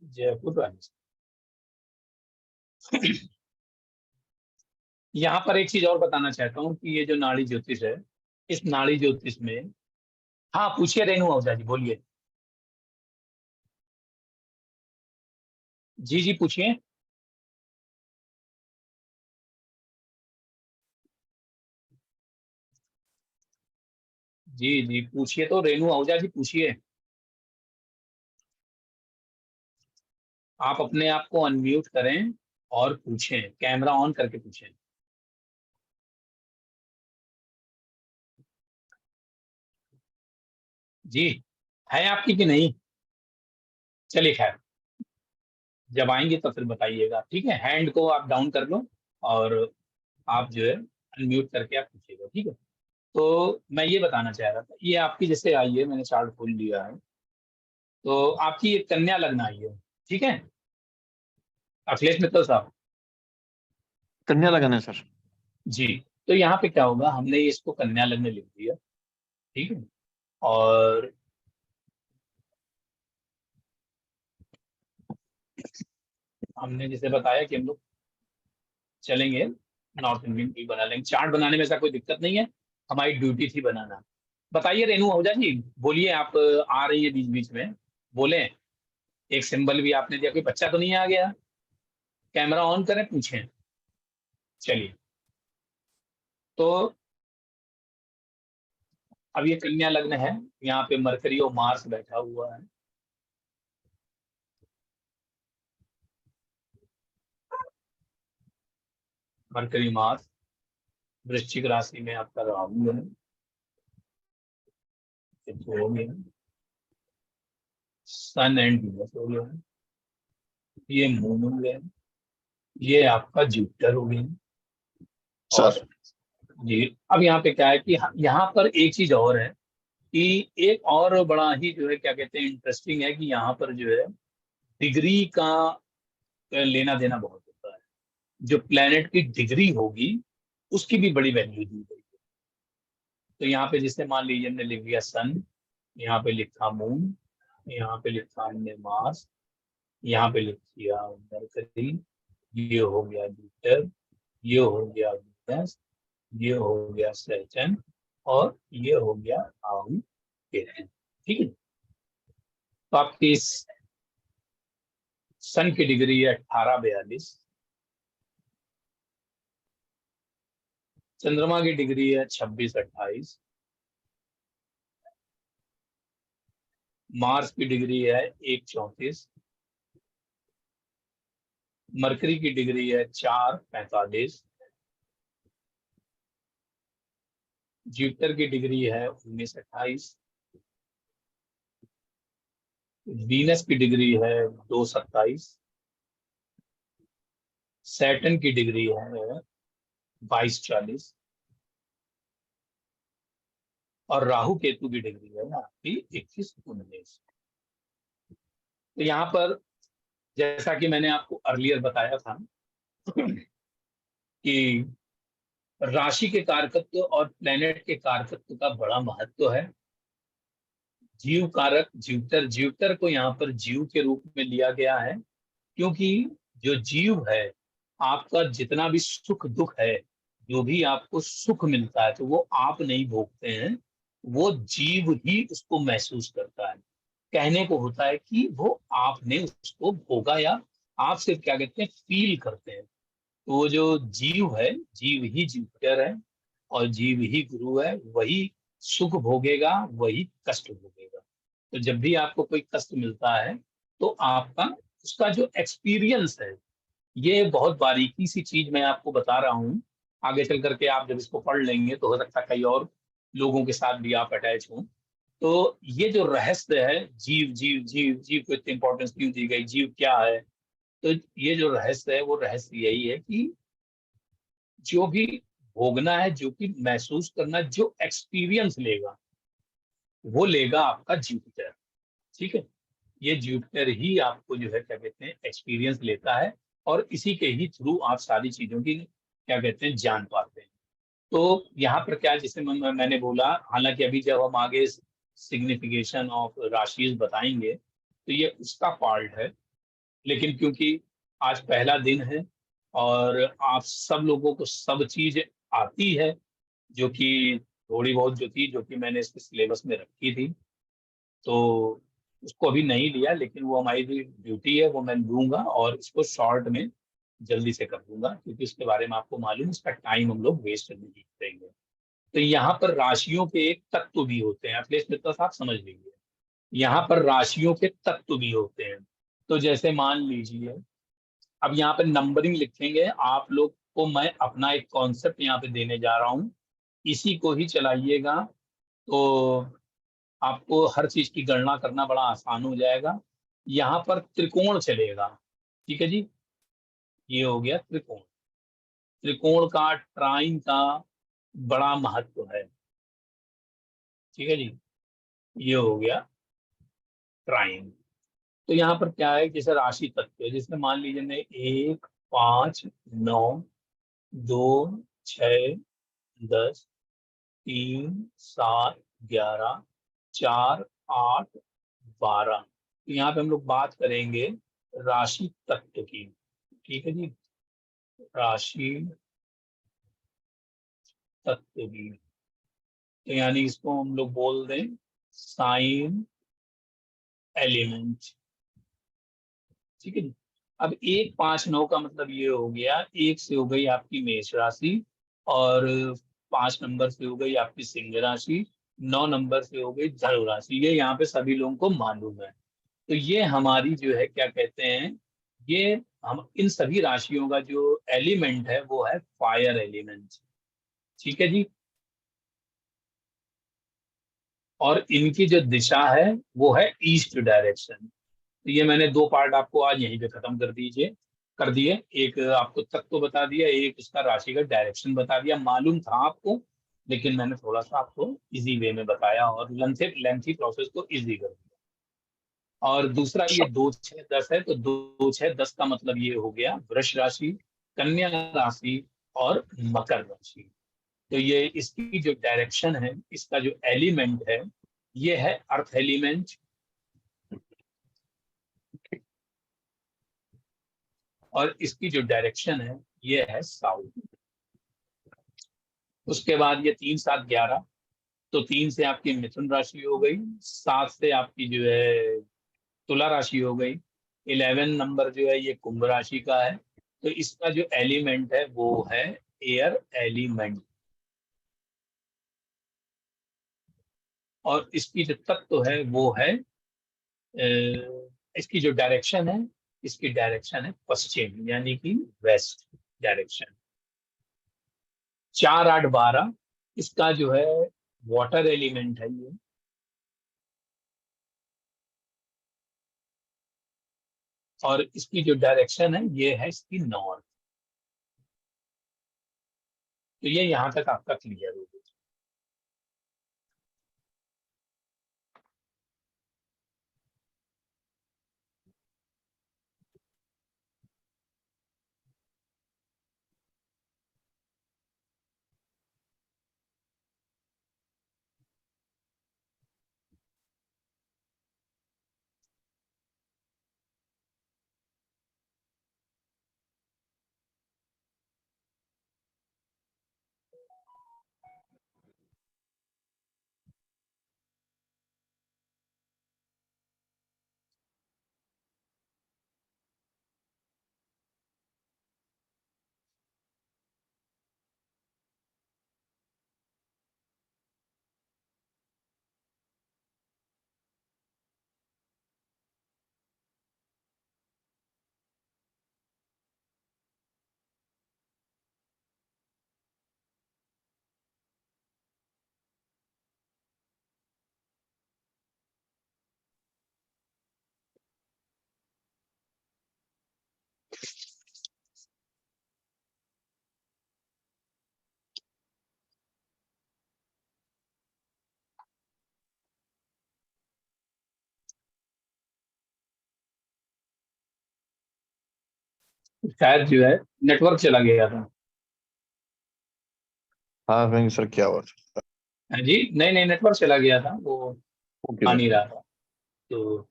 Jaipur Rajasthan. यहाँ पर एक चीज और बताना चाहता हूँ कि ये जो नाड़ी ज्योतिष है, इस नाड़ी ज्योतिष में, हाँ पूछिए रेणु आहूजा जी, बोलिए। जी जी पूछिए। जी जी पूछिए, तो रेणु आहूजा जी पूछिए। आप अपने आप को अनम्यूट करें और पूछें, कैमरा ऑन करके पूछें। जी, है आपकी कि नहीं? चलिए खैर, जब आएंगे तो फिर बताइएगा। ठीक है, हैंड को आप डाउन कर लो और आप जो है अनम्यूट करके आप पूछिएगा। ठीक है, तो मैं ये बताना चाह रहा था, ये आपकी जैसे आई है, मैंने चार्ट खोल लिया है, तो आपकी एक कन्या लग्न आई है। ठीक है अखिलेश मित्तल साहब? कन्या लगन है सर। जी, तो यहाँ पे क्या होगा, हमने इसको कन्या लग्न लिख दिया। ठीक है, और हमने जैसे बताया कि हम लोग चलेंगे नॉर्थ इंडियन भी बना लेंगे। चार्ट बनाने में ऐसा कोई दिक्कत नहीं है, हमारी ड्यूटी थी बनाना। बताइए रेणु आहूजा जी, बोलिए। आप आ रही है बीच बीच में, बोले। एक सिंबल भी आपने दिया, कोई बच्चा तो नहीं आ गया? कैमरा ऑन करें, पूछें। चलिए, तो अब ये कन्या लग्न है, यहाँ पे मरकरी और मार्स बैठा हुआ है। मरकरी मार्स वृश्चिक राशि में आपका राहु है, तो हो गया। सन एंड वीनस हो गया, ये मून हो गया, ये आपका जुपिटर हो गया। और सर जी, अब यहाँ पे क्या है कि यहाँ पर एक चीज और है कि एक और बड़ा ही जो है क्या कहते हैं इंटरेस्टिंग है, कि यहाँ पर जो है डिग्री का लेना देना बहुत होता है। जो प्लेनेट की डिग्री होगी उसकी भी बड़ी वैल्यू दी गई। तो यहाँ पे जिससे मान लीजिए हमने लिख दिया सन, यहाँ पे लिखा मून, यहाँ पे लिखा हमने मार्स, यहाँ पे लिख दिया मरकरी, ये हो गया जुपिटर, ये हो गया वीनस, ये हो गया सैटर्न और ये हो गया राहु केतु। ठीक है, तो आपकी सन की डिग्री है 1842, चंद्रमा की डिग्री है 26-28, मार्स की डिग्री है 1-34, मरकरी की डिग्री है 4-45, जुपिटर की डिग्री है 19-28, वीनस की डिग्री है 2-27, सैटर्न की डिग्री है 22-40 और राहु केतु की डिग्री है आपकी 21-19। तो यहाँ पर जैसा कि मैंने आपको अर्लियर बताया था कि राशि के कारकत्व और प्लेनेट के कारकत्व का बड़ा महत्व है। जीव कारक जुपिटर को यहाँ पर जीव के रूप में लिया गया है, क्योंकि जो जीव है, आपका जितना भी सुख दुख है, जो भी आपको सुख मिलता है तो वो आप नहीं भोगते हैं, वो जीव ही उसको महसूस करता है। कहने को होता है कि वो आपने उसको भोगा या आप सिर्फ क्या कहते हैं फील करते हैं। तो वो जो जीव है, जीव ही जुपिटर है और जीव ही गुरु है, वही सुख भोगेगा, वही कष्ट भोगेगा। तो जब भी आपको कोई कष्ट मिलता है तो आपका उसका जो एक्सपीरियंस है, ये बहुत बारीकी सी चीज मैं आपको बता रहा हूँ। आगे चल करके आप जब इसको पढ़ लेंगे तो हो सकता है कई और लोगों के साथ भी आप अटैच हों। तो ये जो रहस्य है, जीव जीव जीव जीव को इतनी इंपॉर्टेंस क्यों दी गई, जीव क्या है, तो ये जो रहस्य है वो रहस्य यही है कि जो भी भोगना है, जो भी महसूस करना, जो एक्सपीरियंस लेगा, वो लेगा आपका जुपिटर। ठीक है, ये जुपिटर ही आपको जो है क्या कहते हैं एक्सपीरियंस लेता है और इसी के ही थ्रू आप सारी चीजों की क्या कहते हैं जान पाते हैं। तो यहाँ पर क्या, जैसे मैंने बोला, हालांकि अभी जब हम आगे सिग्निफिकेशन ऑफ राशि बताएंगे तो ये उसका पार्ट है, लेकिन क्योंकि आज पहला दिन है और आप सब लोगों को सब चीज आती है, जो कि थोड़ी बहुत जो थी, जो कि मैंने इसके सिलेबस में रखी थी, तो उसको अभी नहीं लिया, लेकिन वो हमारी जो ड्यूटी है वो मैं दूंगा और इसको शॉर्ट में जल्दी से कर दूंगा, क्योंकि इसके बारे में आपको मालूम, इसका टाइम हम लोग वेस्ट नहीं करेंगे। तो यहाँ पर राशियों के एक तत्व भी होते हैं, अखिलेश मित्रा साहब समझ लीजिए, यहाँ पर राशियों के तत्व भी होते हैं। तो जैसे मान लीजिए, अब यहाँ पे नंबरिंग लिखेंगे, आप लोग को मैं अपना एक कॉन्सेप्ट यहाँ पे देने जा रहा हूँ, इसी को ही चलाइएगा तो आपको हर चीज की गणना करना बड़ा आसान हो जाएगा। यहाँ पर त्रिकोण चलेगा, ठीक है जी, ये हो गया त्रिकोण। त्रिकोण का, ट्राइन का बड़ा महत्व है, ठीक है जी, ये हो गया ट्राइन। तो यहाँ पर क्या है, जैसे राशि तत्व है, जिसमें मान लीजिए मैं 1, 5, 9, 2, 6, 10, 3, 7, 11, 4, 8, 12। तो यहाँ पे हम लोग बात करेंगे राशि तत्व की, ठीक है जी, राशि तत्व की। तो यानी इसको हम लोग बोल दें साइन एलिमेंट, ठीक है जी। अब 1, 5, 9 का मतलब ये हो गया, 1 से हो गई आपकी मेष राशि और 5 नंबर से हो गई आपकी सिंह राशि, 9 नंबर से हो गई धनु राशि। ये यहाँ पे सभी लोगों को मालूम है। तो ये हमारी जो है क्या कहते हैं, ये हम इन सभी राशियों का जो एलिमेंट है वो है फायर एलिमेंट, ठीक है जी। और इनकी जो दिशा है वो है ईस्ट डायरेक्शन। तो ये मैंने 2 पार्ट आपको आज यहीं पे खत्म कर दिए। एक आपको तत्व बता दिया, एक उसका राशि का डायरेक्शन बता दिया। मालूम था आपको, लेकिन मैंने थोड़ा सा आपको इजी वे में बताया और लेंथी प्रोसेस को इजी कर दिया। और दूसरा ये 2, 6, 10 है, तो 2, 6, 10 का मतलब ये हो गया वृष राशि, कन्या राशि और मकर राशि। तो ये इसकी जो डायरेक्शन है, इसका जो एलिमेंट है, ये है अर्थ एलिमेंट, और इसकी जो डायरेक्शन है ये है साउथ। उसके बाद ये 3, 7, 11, तो 3 से आपकी मिथुन राशि हो गई, 7 से आपकी जो है तुला राशि हो गई, 11 नंबर जो है ये कुंभ राशि का है। तो इसका जो एलिमेंट है वो है एयर एलिमेंट, और इसकी जो तत्व है वो है इसकी जो डायरेक्शन है, इसकी डायरेक्शन है पश्चिम, यानी कि वेस्ट डायरेक्शन। 4, 8, 12 इसका जो है वाटर एलिमेंट है ये, और इसकी जो डायरेक्शन है ये है इसकी नॉर्थ। तो ये यहाँ तक आपका क्लियर हो गया। शायद जो है नेटवर्क चला गया था। हाँ कहीं सर क्या हुआ? हाँ जी, नहीं नहीं, नेटवर्क चला गया था, वो ओके आ सर। नहीं रहा था। तो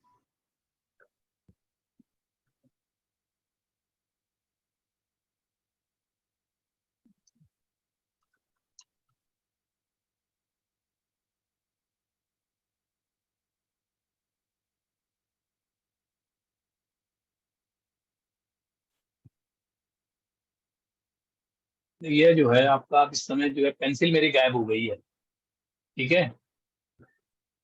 ये जो है आपका अब इस समय जो है पेंसिल मेरी गायब हो गई है, ठीक है।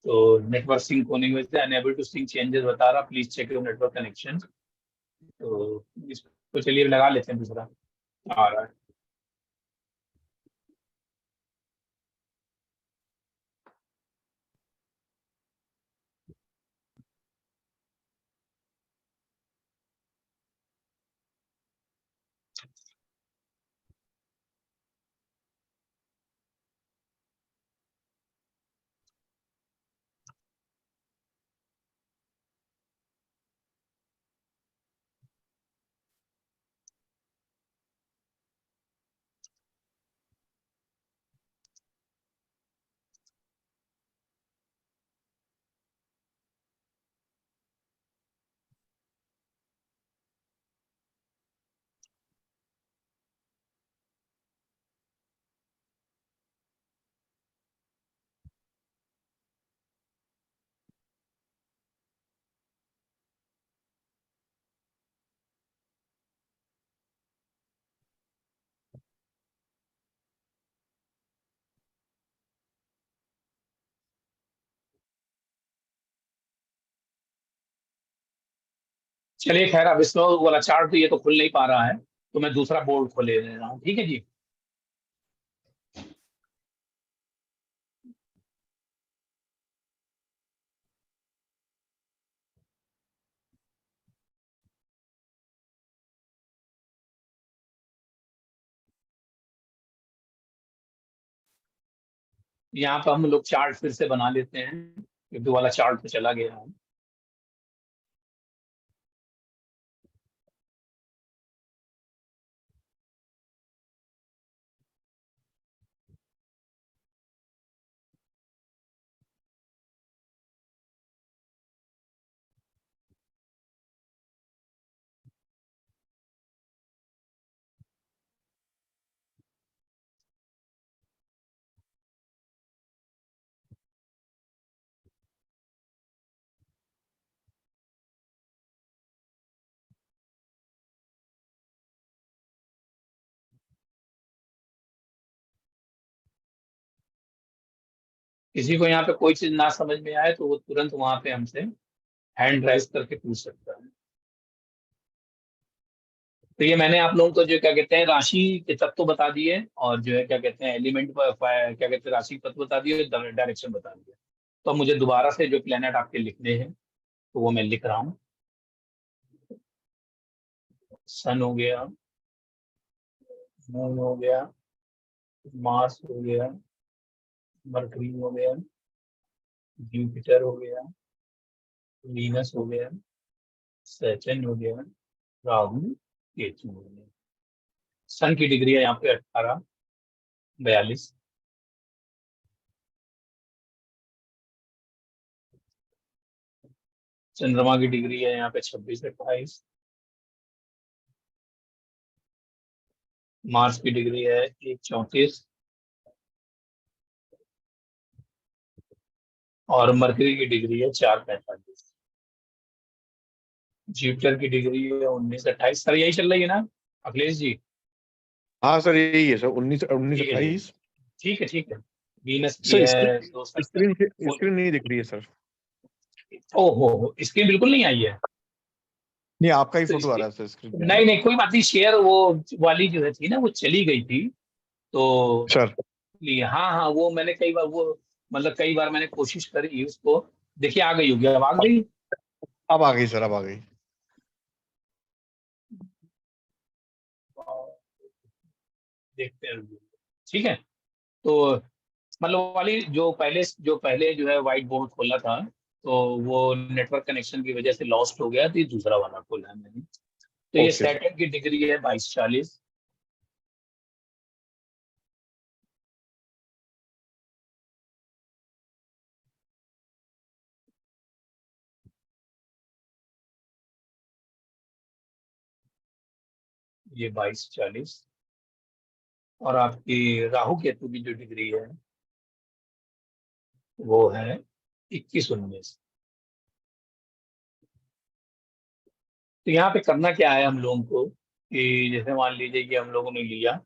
तो नेटवर्क सिंक होने की वजह से अनएबल टू सिंक चेंजेस बता रहा, please check your network connection. तो इसको चलिए लगा लेते हैं, दूसरा आ रहा है। चलिए खैर, अब इसको वाला चार्ट तो ये तो खुल नहीं पा रहा है, तो मैं दूसरा बोर्ड खोले ले रहा हूँ, ठीक है जी। यहाँ पर हम लोग चार्ट फिर से बना लेते हैं, क्योंकि वाला चार्ट तो चला गया है। किसी को यहाँ पे कोई चीज ना समझ में आए तो वो तुरंत वहां पे हमसे हैंड राइज करके पूछ सकता है। तो ये मैंने आप लोगों को जो क्या कहते हैं राशि के तत्व बता दिए, और जो है क्या कहते हैं एलिमेंट क्या कहते हैं राशि के तत्व बता दिए, डायरेक्शन बता दिया। तो अब मुझे दोबारा से जो प्लेनेट आपके लिखने हैं तो वो मैं लिख रहा हूँ। सन हो गया, मून हो गया, मार्स हो गया, मरकरी हो गया, जुपिटर हो गया, वीनस हो गया, सैटर्न हो गया, राहु केतु हो गया। सन की डिग्री है यहाँ पे 1842। चंद्रमा की डिग्री है यहाँ पे 26-28। मार्स की डिग्री है 1-34। और मरकरी की डिग्री है 4-45। जुपिटर की डिग्री है 19-28। सर यही चल रही है ना अखिलेश जी? हाँ सर, यही है सर, 19 19 ठीक है जी, 28। ठीक है ठीक है। वीनस की सर है तो सर स्क्रीन स्क्रीन नहीं दिख रही है सर। ओहो, स्क्रीन बिल्कुल नहीं आई है। नहीं, आपका ही तो फोटो आ इसकी रहा है सर स्क्रीन पे। नहीं नहीं कोई बात नहीं, शेयर वो वाली जो है थी ना वो चली गई थी तो सर लिए। हाँ हाँ, वो मैंने कई बार वो मतलब कई बार मैंने कोशिश करी उसको। देखिए आ गई होगी, अब आ गई। अब आ गई सर, अब आ गई। देखते हैं, ठीक है। तो मतलब वाली जो पहले जो है व्हाइट बोर्ड खोला था तो वो नेटवर्क कनेक्शन की वजह से लॉस्ट हो गया, तो ये दूसरा वाला खोला है मैंने। तो ये ओके सर। सैटर्न की डिग्री है 22-40। ये 22-40। और आपकी राहु केतु की जो डिग्री है वो है 21-19। तो यहाँ पे करना क्या है हम लोगों को कि जैसे मान लीजिए कि हम लोगों ने लिया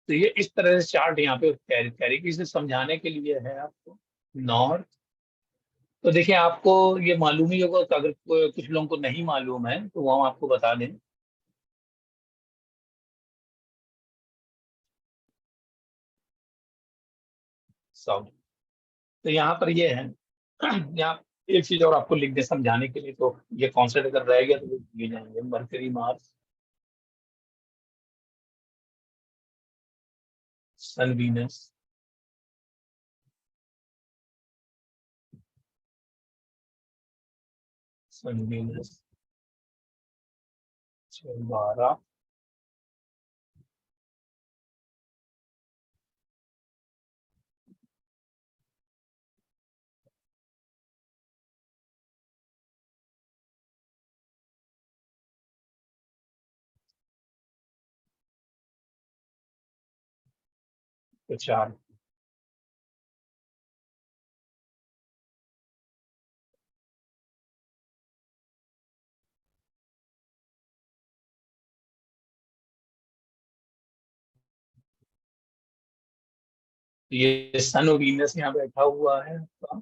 तो ये इस तरह से चार्ट यहाँ पे तरीके से समझाने के लिए है आपको। नॉर्थ, तो देखिए आपको ये मालूम ही होगा, तो अगर कुछ लोगों को नहीं मालूम है तो वो हम आपको बता दें। साउथ, तो यहाँ पर ये है यहाँ एक चीज और आपको लिख दे समझाने के लिए, तो ये कॉन्सेप्ट अगर रह गया तो वो ये जाएंगे मरकरी, मार्स, सन, वीनस, सन वीनस 12, तो 4। ये सन और वीनस यहाँ बैठा हुआ है आपका,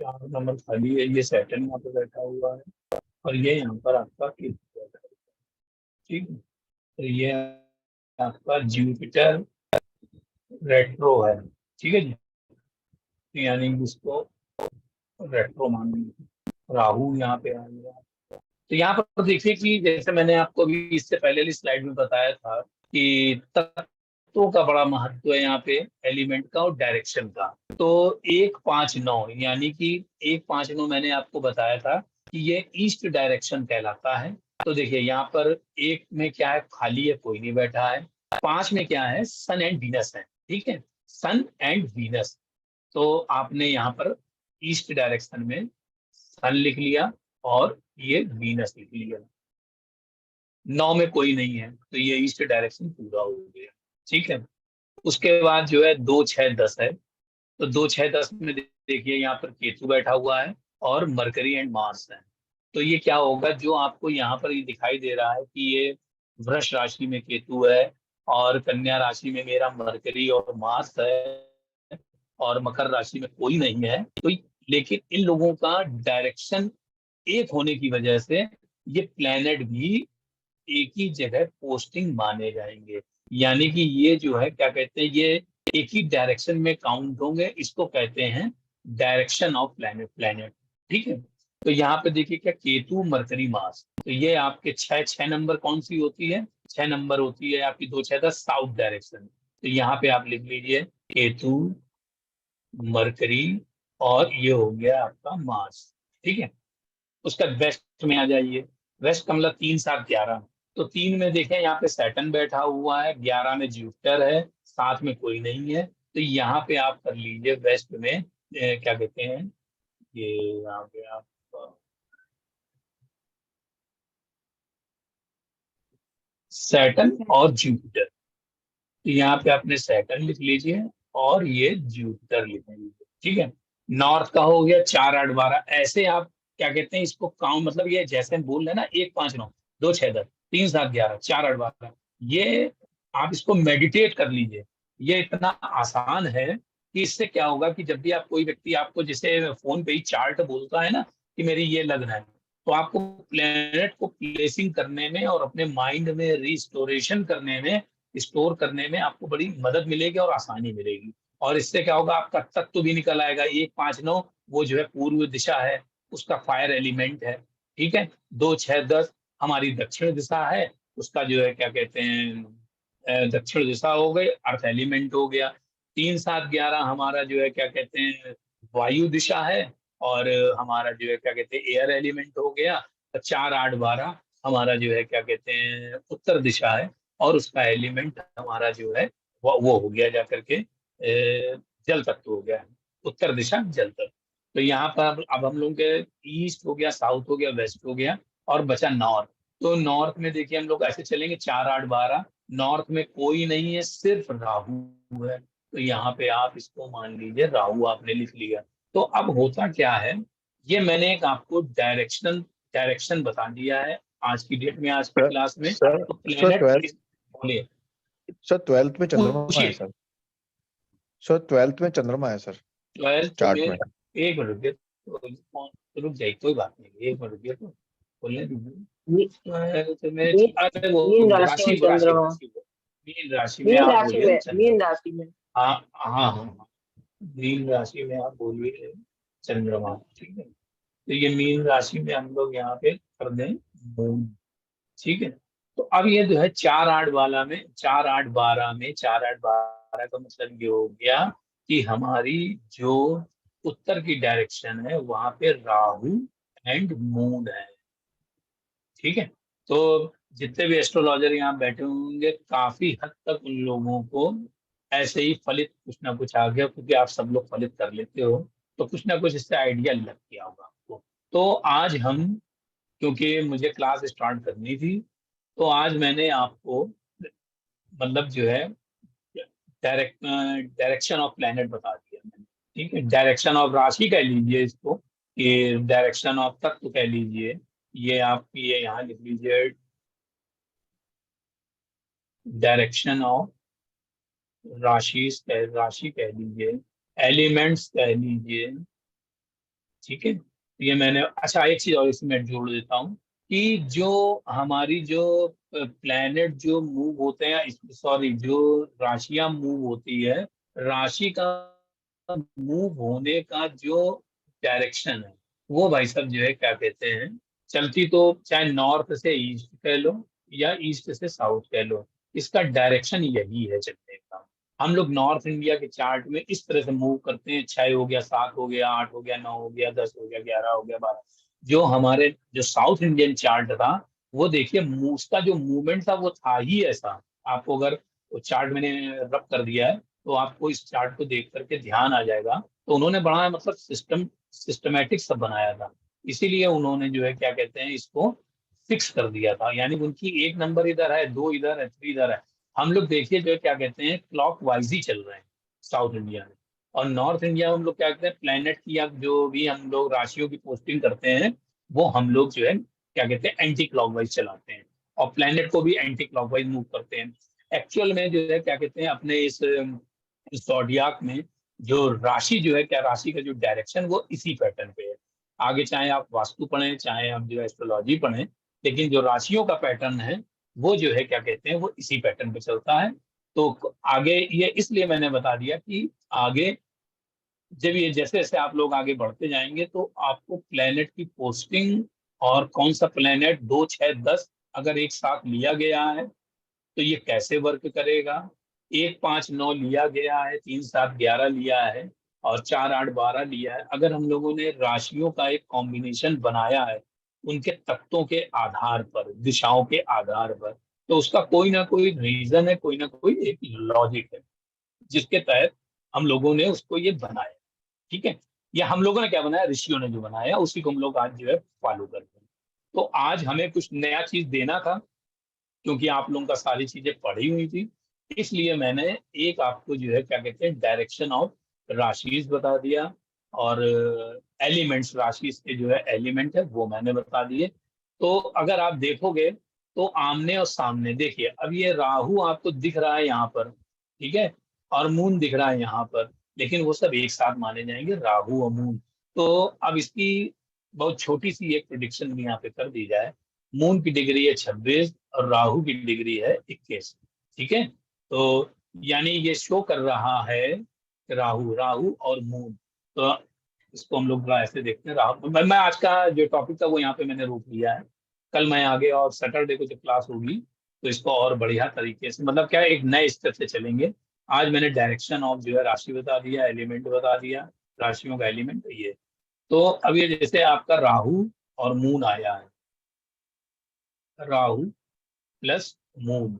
4 नंबर खाली है। ये सैटर्न यहाँ पे बैठा हुआ है और ये यहाँ पर आपका केतु बैठा है, ठीक है। तो ये आपका जुपिटर रेट्रो है, ठीक है जी। तो यानी कि इसको रेट्रो मानेंगे। राहु यहाँ पे आ गया। तो यहाँ पर देखिए कि जैसे मैंने आपको अभी इससे पहले वाली स्लाइड में बताया था कि तत्वों का बड़ा महत्व है यहाँ पे, एलिमेंट का और डायरेक्शन का। तो 1-5-9 यानी कि 1-5-9 मैंने आपको बताया था कि ये ईस्ट डायरेक्शन कहलाता है। तो देखिए यहाँ पर एक में क्या है, खाली है, कोई नहीं बैठा है। 5 में क्या है, सन एंड वीनस है, ठीक है, सन एंड वीनस। तो आपने यहाँ पर ईस्ट डायरेक्शन में सन लिख लिया और ये वीनस लिख लिया। 9 में कोई नहीं है तो ये ईस्ट डायरेक्शन पूरा हो गया, ठीक है। उसके बाद जो है 2, 6, 10 है। तो 2, 6, 10 में देखिए यहाँ पर केतु बैठा हुआ है और मरकरी एंड मार्स है। तो ये क्या होगा, जो आपको यहाँ पर ये दिखाई दे रहा है कि ये वृष राशि में केतु है और कन्या राशि में मेरा मरकरी और मार्स है और मकर राशि में कोई नहीं है, तो लेकिन इन लोगों का डायरेक्शन एक होने की वजह से ये प्लेनेट भी एक ही जगह पोस्टिंग माने जाएंगे। यानी कि ये जो है क्या कहते हैं, ये एक ही डायरेक्शन में काउंट होंगे। इसको कहते हैं डायरेक्शन ऑफ प्लेनेट। ठीक है। तो यहाँ पे देखिए क्या, केतु मरकरी मार्स, तो ये आपके 6 नंबर कौन सी होती है, 6 नंबर होती है आपकी 2, 6, 10 साउथ डायरेक्शन। तो यहाँ पे आप लिख लीजिए केतु, मरकरी और ये हो गया आपका मार्स। ठीक है। उसका वेस्ट में आ जाइए। वेस्ट का मतलब 3, 7, 11। तो 3 में देखें यहाँ पे सैटर्न बैठा हुआ है, 11 में जुपिटर है, 7 में कोई नहीं है। तो यहाँ पे आप कर लीजिए वेस्ट में क्या कहते हैं, ये यहाँ पे आप सैटर्न और जुपिटर। तो यहाँ पे आपने सैटर्न लिख लीजिए और ये जुपिटर लिख लीजिए। ठीक है। नॉर्थ का हो गया 4, 8, 12। ऐसे आप क्या कहते हैं इसको काउंट, मतलब ये जैसे हम बोल रहे हैं ना 1, 5, 9, 2, 6, 10, 3, 7, 11, 4, 8, 12, ये आप इसको मेडिटेट कर लीजिए। ये इतना आसान है कि इससे क्या होगा कि जब भी आप कोई व्यक्ति आपको जैसे फोन पे ही चार्ट बोलता है ना कि मेरी ये लग्न है, तो आपको प्लेनेट को प्लेसिंग करने में और अपने माइंड में रिस्टोरेशन करने में, स्टोर करने में आपको बड़ी मदद मिलेगी और आसानी मिलेगी। और इससे क्या होगा, आपका तत्व भी निकल आएगा। 1, 5, 9 वो जो है पूर्व दिशा है, उसका फायर एलिमेंट है। ठीक है। 2, 6, 10 हमारी दक्षिण दिशा है, उसका जो है क्या कहते हैं दक्षिण दिशा हो गई, अर्थ एलिमेंट हो गया। 3, 7, 11 हमारा जो है क्या कहते हैं वायु दिशा है और हमारा जो है क्या कहते हैं एयर एलिमेंट हो गया। 4, 8, 12 हमारा जो है क्या कहते हैं उत्तर दिशा है और उसका एलिमेंट हमारा जो है वो हो गया जा करके जल तत्व हो गया, उत्तर दिशा जल तत्व। तो यहाँ पर अब हम लोग के ईस्ट हो गया, साउथ हो गया, वेस्ट हो गया और बचा नॉर्थ। तो नॉर्थ में देखिए हम लोग ऐसे चलेंगे 4, 8, 12। नॉर्थ में कोई नहीं है, सिर्फ राहु है। तो यहाँ पे आप इसको मान लीजिए राहु आपने लिख लिया। तो अब होता क्या है, ये मैंने एक आपको डायरेक्शन बता दिया है आज की डेट में, आज की सर क्लास में। सर तो सर प्लेनेट, ट्वेल्थ बोलिए, सर 12th में चंद्रमा है पूछिए। सर। सर 12th में चंद्रमा है सर, 12th में चार्ट में। एक मिनट रुकिए, तो रुक जाइए, कोई बात नहीं, एक मिनट रुकिए तो बोलने दीजिए। मी- 12th में मी- अरे वो मीन राशि में राशि राशि चंद्रमा। राशि मीन राशि में मीन आप राशि बोलिए में, मीन चंद्रमा। राशि में। हाँ हाँ हाँ हाँ। मीन राशि में आप बोलिए चंद्रमा। ठीक है। तो ये मीन राशि में हम लोग यहाँ पे कर दें मून। ठीक है। तो अब ये जो है 4, 8 वाला में 4, 8, 12 में 4, 8, 12 का मतलब ये हो गया कि हमारी जो उत्तर की डायरेक्शन है वहां पे राहु एंड मून है। ठीक है। तो जितने भी एस्ट्रोलॉजर यहाँ बैठे होंगे काफी हद तक उन लोगों को ऐसे ही फलित कुछ ना कुछ आ गया, क्योंकि आप सब लोग फलित कर लेते हो, तो कुछ ना कुछ इससे आइडिया लग गया होगा आपको। तो आज हम, क्योंकि मुझे क्लास स्टार्ट करनी थी, तो आज मैंने आपको मतलब जो है डायरेक्शन ऑफ प्लेनेट बता दिया मैंने। ठीक है। डायरेक्शन ऑफ राशि कह लीजिए इसको, कि डायरेक्शन ऑफ तत्व कह लीजिए। ये आप ये यहाँ लिख लीजिए, डायरेक्शन ऑफ राशि कह लीजिए, एलिमेंट्स कह लीजिए। ठीक है। ये मैंने, अच्छा एक चीज और इसमें जोड़ देता हूँ कि जो हमारी जो प्लैनेट जो मूव होते हैं, सॉरी जो राशियां मूव होती है, राशि का मूव होने का जो डायरेक्शन है वो भाई साहब जो है क्या कहते हैं, चलती तो चाहे नॉर्थ से ईस्ट कह लो या ईस्ट से साउथ कह लो, इसका डायरेक्शन यही है चलने का। हम लोग नॉर्थ इंडिया के चार्ट में इस तरह से मूव करते हैं, 6 हो गया, 7 हो गया, 8 हो गया, 9 हो गया, 10 हो गया, 11 हो गया, 12। जो हमारे जो साउथ इंडियन चार्ट था वो देखिए उसका जो मूवमेंट था वो था ही ऐसा। आपको अगर वो चार्ट मैंने रब कर दिया है तो आपको इस चार्ट को देख करके ध्यान आ जाएगा। तो उन्होंने बड़ा मतलब सिस्टमेटिक सब बनाया था, इसीलिए उन्होंने जो है क्या कहते हैं इसको फिक्स कर दिया था। यानी उनकी 1 नंबर इधर है, 2 इधर है, 3 इधर है, हम लोग देखिए जो है क्या कहते हैं क्लॉक वाइज ही चल रहे हैं साउथ इंडिया में, और नॉर्थ इंडिया में हम लोग क्या कहते हैं प्लेनेट की या जो भी हम लोग राशियों की पोस्टिंग करते हैं वो हम लोग जो है क्या कहते हैं एंटी क्लॉकवाइज चलाते हैं, और प्लेनेट को भी एंटी क्लॉकवाइज मूव करते हैं। एक्चुअल में जो है क्या कहते हैं अपने इस zodiac में जो राशि जो है क्या राशि का जो डायरेक्शन वो इसी पैटर्न पे है। आगे चाहे आप वास्तु पढ़ें चाहे आप जो है एस्ट्रोलॉजी पढ़ें, लेकिन जो राशियों का पैटर्न है वो जो है क्या कहते हैं वो इसी पैटर्न पे चलता है। तो आगे ये इसलिए मैंने बता दिया कि आगे जब ये जैसे जैसे आप लोग आगे बढ़ते जाएंगे तो आपको प्लेनेट की पोस्टिंग और कौन सा प्लेनेट 2, 6, 10 अगर एक साथ लिया गया है तो ये कैसे वर्क करेगा। 1, 5, 9 लिया गया है, 3, 7, 11 लिया है और 4, 8, 12 लिया है। अगर हम लोगों ने राशियों का एक कॉम्बिनेशन बनाया है उनके तत्वों के आधार पर, दिशाओं के आधार पर, तो उसका कोई ना कोई रीजन है, कोई ना कोई एक लॉजिक है जिसके तहत हम लोगों ने उसको ये बनाया। ठीक है, ये हम लोगों ने क्या बनाया, ऋषियों ने जो बनाया उसी को हम लोग आज जो है फॉलो करते हैं। तो आज हमें कुछ नया चीज देना था क्योंकि आप लोगों का सारी चीजें पढ़ी हुई थी, इसलिए मैंने एक आपको जो है क्या कहते हैं डायरेक्शन ऑफ राशिज बता दिया, और एलिमेंट्स राशि के जो है एलिमेंट है वो मैंने बता दिए। तो अगर आप देखोगे तो आमने और सामने देखिए, अब ये राहु आपको दिख रहा है यहाँ पर, ठीक है, और मून दिख रहा है यहाँ पर, लेकिन वो सब एक साथ माने जाएंगे राहु और मून। तो अब इसकी बहुत छोटी सी एक प्रिडिक्शन भी यहाँ पे कर दी जाए। मून की डिग्री है 26 और राहु की डिग्री है 21। ठीक है, तो यानी ये शो कर रहा है कि राहु राहु और मून। तो इसको हम लोग ऐसे देखते हैं राहु। मैं आज का जो टॉपिक था वो यहाँ पे मैंने रोक लिया है, कल मैं आगे और सैटरडे को जब क्लास होगी तो इसको और बढ़िया तरीके से मतलब क्या एक नए स्टेप से चलेंगे। आज मैंने डायरेक्शन ऑफ जो है राशि बता दिया, एलिमेंट बता दिया, राशियों का एलिमेंट ये। तो अब ये जैसे आपका राहु और मून आया है, राहु प्लस मून,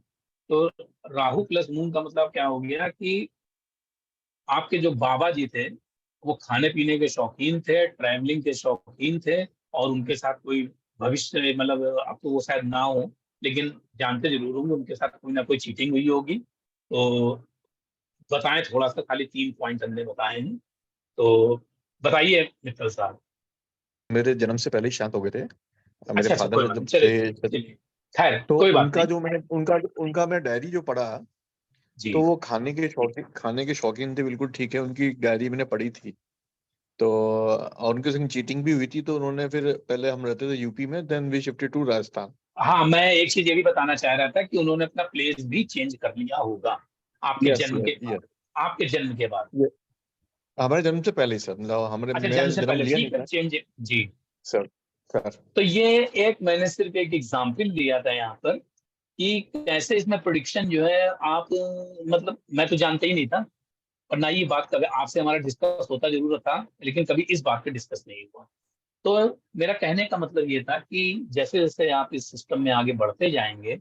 तो राहु प्लस मून का मतलब क्या हो गया कि आपके जो बाबा जी थे वो खाने पीने के शौकीन थे, ट्रैवलिंग के शौकीन थे, और उनके साथ कोई भविष्य मतलब अब तो वो शायद ना हो लेकिन जानते जरूर होंगे उनके साथ कोई ना कोई चीटिंग हुई होगी। तो बताएं, थोड़ा सा खाली 3 पॉइंट हमने बताए हैं, तो बताइए मित्तल साहब। मेरे जन्म से पहले ही शांत हो गए थे। मेरे अच्छा अच्छा, कोई फादर बात नहीं, जब चलिए थे चलिए, खैर तो कोई बात उनका नहीं। जो मैंने उनका उनका मैं डायरी जो पढ़ा जी तो वो खाने के शौकीन थे, बिल्कुल ठीक है, उनकी डायरी मैंने पढ़ी थी। तो और उनके संग चीटिंग भी हुई थी, तो उन्होंने फिर पहले हम रहते थे यूपी में, then we shifted to Rajasthan. हाँ, मैं एक चीज ये भी बताना चाह रहा था कि उन्होंने अपना प्लेस भी चेंज कर लिया होगा आपके यस जन्म यस के बाद, यस, आपके जन्म के बाद। ये हमारे जन्म से पहले ही सर, मतलब हमारे अच्छा, मैं जन्म से जन्म पहले लिया नहीं ठीक है, था चेंज। जी, सर। सर तो ये एक मैंने सिर्फ एक एग्जाम्पल दिया था यहाँ पर कि कैसे इसमें प्रोडिक्शन जो है आप मतलब मैं तो जानता ही नहीं था, और ना ये बात कभी आपसे हमारा डिस्कस होता जरूर था लेकिन कभी इस बात पे डिस्कस नहीं हुआ। तो मेरा कहने का मतलब ये था कि जैसे जैसे आप इस सिस्टम में आगे बढ़ते जाएंगे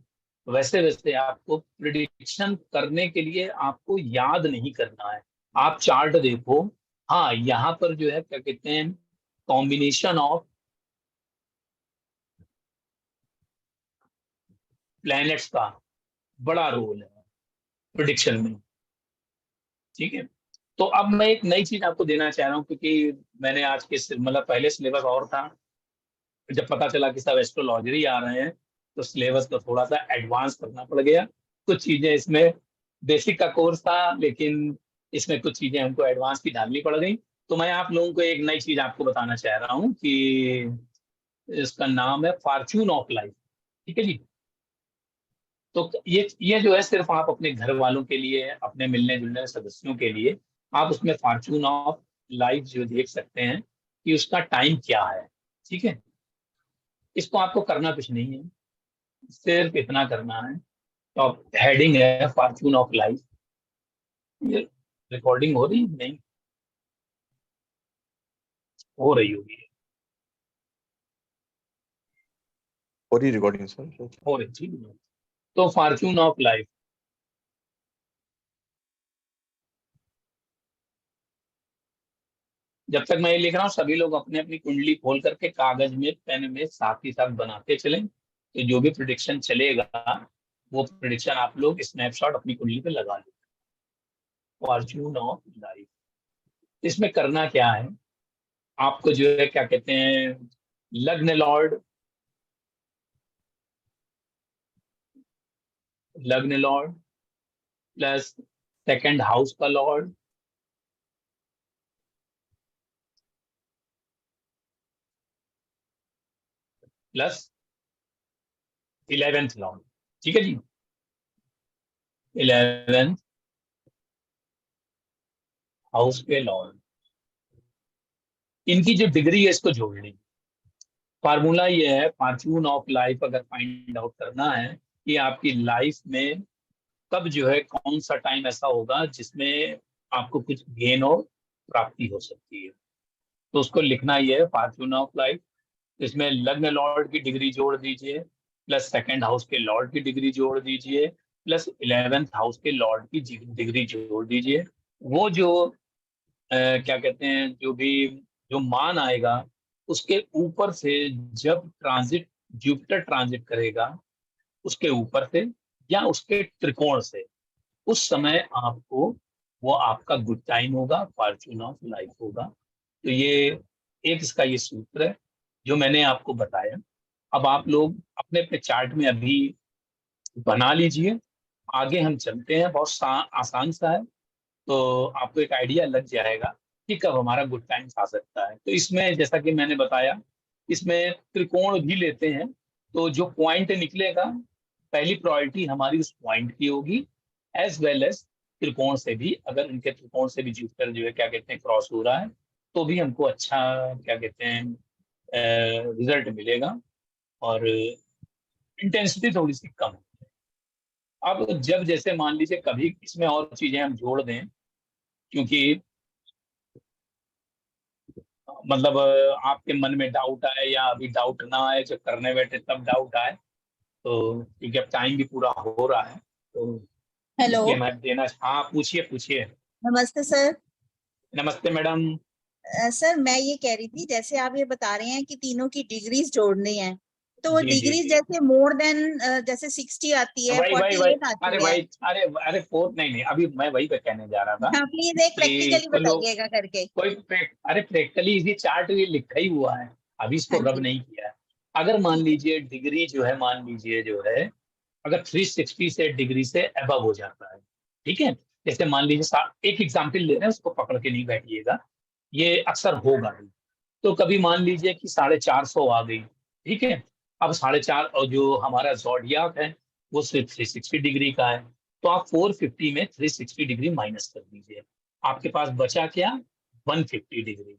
वैसे वैसे आपको प्रिडिक्शन करने के लिए आपको याद नहीं करना है। आप चार्ट देखो, हाँ यहाँ पर जो है क्या कहते हैं कॉम्बिनेशन ऑफ प्लैनेट्स का बड़ा रोल है प्रिडिक्शन में। ठीक है, तो अब मैं एक नई चीज आपको देना चाह रहा हूँ क्योंकि मैंने आज के मतलब पहले सिलेबस और था, जब पता चला कि सब एस्ट्रोलॉजर ही आ रहे हैं तो सिलेबस को थोड़ा सा एडवांस करना पड़ गया। कुछ चीजें इसमें बेसिक का कोर्स था लेकिन इसमें कुछ चीजें हमको एडवांस की डालनी पड़ गई। तो मैं आप लोगों को एक नई चीज आपको बताना चाह रहा हूँ कि इसका नाम है फॉर्च्यून ऑफ लाइफ। ठीक है जी, तो ये जो है सिर्फ आप अपने घर वालों के लिए, अपने मिलने जुलने सदस्यों के लिए आप उसमें फॉर्च्यून ऑफ लाइफ जो देख सकते हैं कि उसका टाइम क्या है। ठीक है, इसको आपको करना कुछ नहीं है, सिर्फ इतना करना है। तो हेडिंग है फॉर्च्यून ऑफ लाइफ। ये रिकॉर्डिंग हो रही है? नहीं हो रही होगी, और ही रिकॉर्डिंग सर। हो रही थी। तो फॉर्च्यून ऑफ लाइफ, जब तक मैं ये लिख रहा हूँ सभी लोग अपने अपनी कुंडली खोल करके कागज में पेन में साथ ही साथ बनाते चलें, तो जो भी प्रिडिक्शन चलेगा वो प्रेडिक्शन आप लोग स्नैपशॉट अपनी कुंडली पे लगा लो। फॉर्च्यून ऑफ लाइफ, इसमें करना क्या है, आपको जो है क्या कहते हैं, लग्न लॉर्ड, लग्न लॉर्ड प्लस सेकंड हाउस का लॉर्ड प्लस 11th लॉर्ड, ठीक है जी, 11th हाउस के लॉर्ड, इनकी जो डिग्री है इसको जोड़नी। फार्मूला ये है, फॉर्च्यून ऑफ लाइफ अगर फाइंड आउट करना है कि आपकी लाइफ में कब जो है कौन सा टाइम ऐसा होगा जिसमें आपको कुछ गेन और प्राप्ति हो सकती है, तो उसको लिखना ही है फॉर्च्यून ऑफ लाइफ। इसमें लग्न लॉर्ड की डिग्री जोड़ दीजिए, प्लस सेकंड हाउस के लॉर्ड की डिग्री जोड़ दीजिए, प्लस 11th हाउस के लॉर्ड की डिग्री जोड़ दीजिए। वो जो क्या कहते हैं, जो मान आएगा उसके ऊपर से जब ट्रांजिट जुपिटर ट्रांजिट करेगा उसके ऊपर से या उसके त्रिकोण से, उस समय आपको वो आपका गुड टाइम होगा, फॉर्च्यून ऑफ लाइफ होगा। तो ये एक इसका ये सूत्र है जो मैंने आपको बताया। अब आप लोग अपने अपने चार्ट में अभी बना लीजिए, आगे हम चलते हैं, बहुत आसान सा है, तो आपको एक आइडिया लग जाएगा कि कब हमारा गुड टाइम आ सकता है। तो इसमें जैसा कि मैंने बताया, इसमें त्रिकोण भी लेते हैं, तो जो पॉइंट निकलेगा पहली प्रायोरिटी हमारी उस पॉइंट की होगी, एज वेल एज त्रिकोण से भी, अगर उनके त्रिकोण से भी जुपिटर जो है क्या कहते हैं क्रॉस हो रहा है तो भी हमको अच्छा क्या कहते हैं रिजल्ट मिलेगा और इंटेंसिटी थोड़ी सी कम है। अब जब जैसे मान लीजिए कभी इसमें और चीजें हम जोड़ दें, क्योंकि मतलब आपके मन में डाउट आए या अभी डाउट ना आए, जब करने बैठे तब डाउट आए, तो क्योंकि अब टाइम भी पूरा हो रहा है तो हेलो, इसलिए मैं देना। हाँ पूछिए पूछिए। नमस्ते सर। नमस्ते मैडम। सर मैं ये कह रही थी, जैसे आप ये बता रहे हैं कि तीनों की डिग्रीज जोड़नी है, तो वो जी जी डिग्रीज जी, जैसे मोर देन जैसे 60 आती है, वही वही 48 अरे आती है। भाई, अरे अरे फोर्थ नहीं नहीं, अभी मैं वही पे कहने जा रहा था हाँ प्लीज एक कि प्रैक्टिकली वो लोग बताइएगा करके। अरे प्रैक्टिकली इसी चार्ट ये लिखा ही हुआ है, अभी इसको हाँ रब जी, नहीं किया है। अगर मान लीजिए डिग्री जो है, मान लीजिए जो है अगर 360 से डिग्री से अबव हो जाता है, ठीक है, जैसे मान लीजिए एक एग्जाम्पल ले रहे हैं, उसको पकड़ के नहीं बैठिएगा, ये अक्सर होगा ही। तो कभी मान लीजिए कि 450 आ गई, ठीक है, अब 4.5 और जो हमारा जोडियाक है वो सिर्फ 360 डिग्री का है, तो आप 450 में 360 डिग्री माइनस कर दीजिए, आपके पास बचा क्या, 150 डिग्री,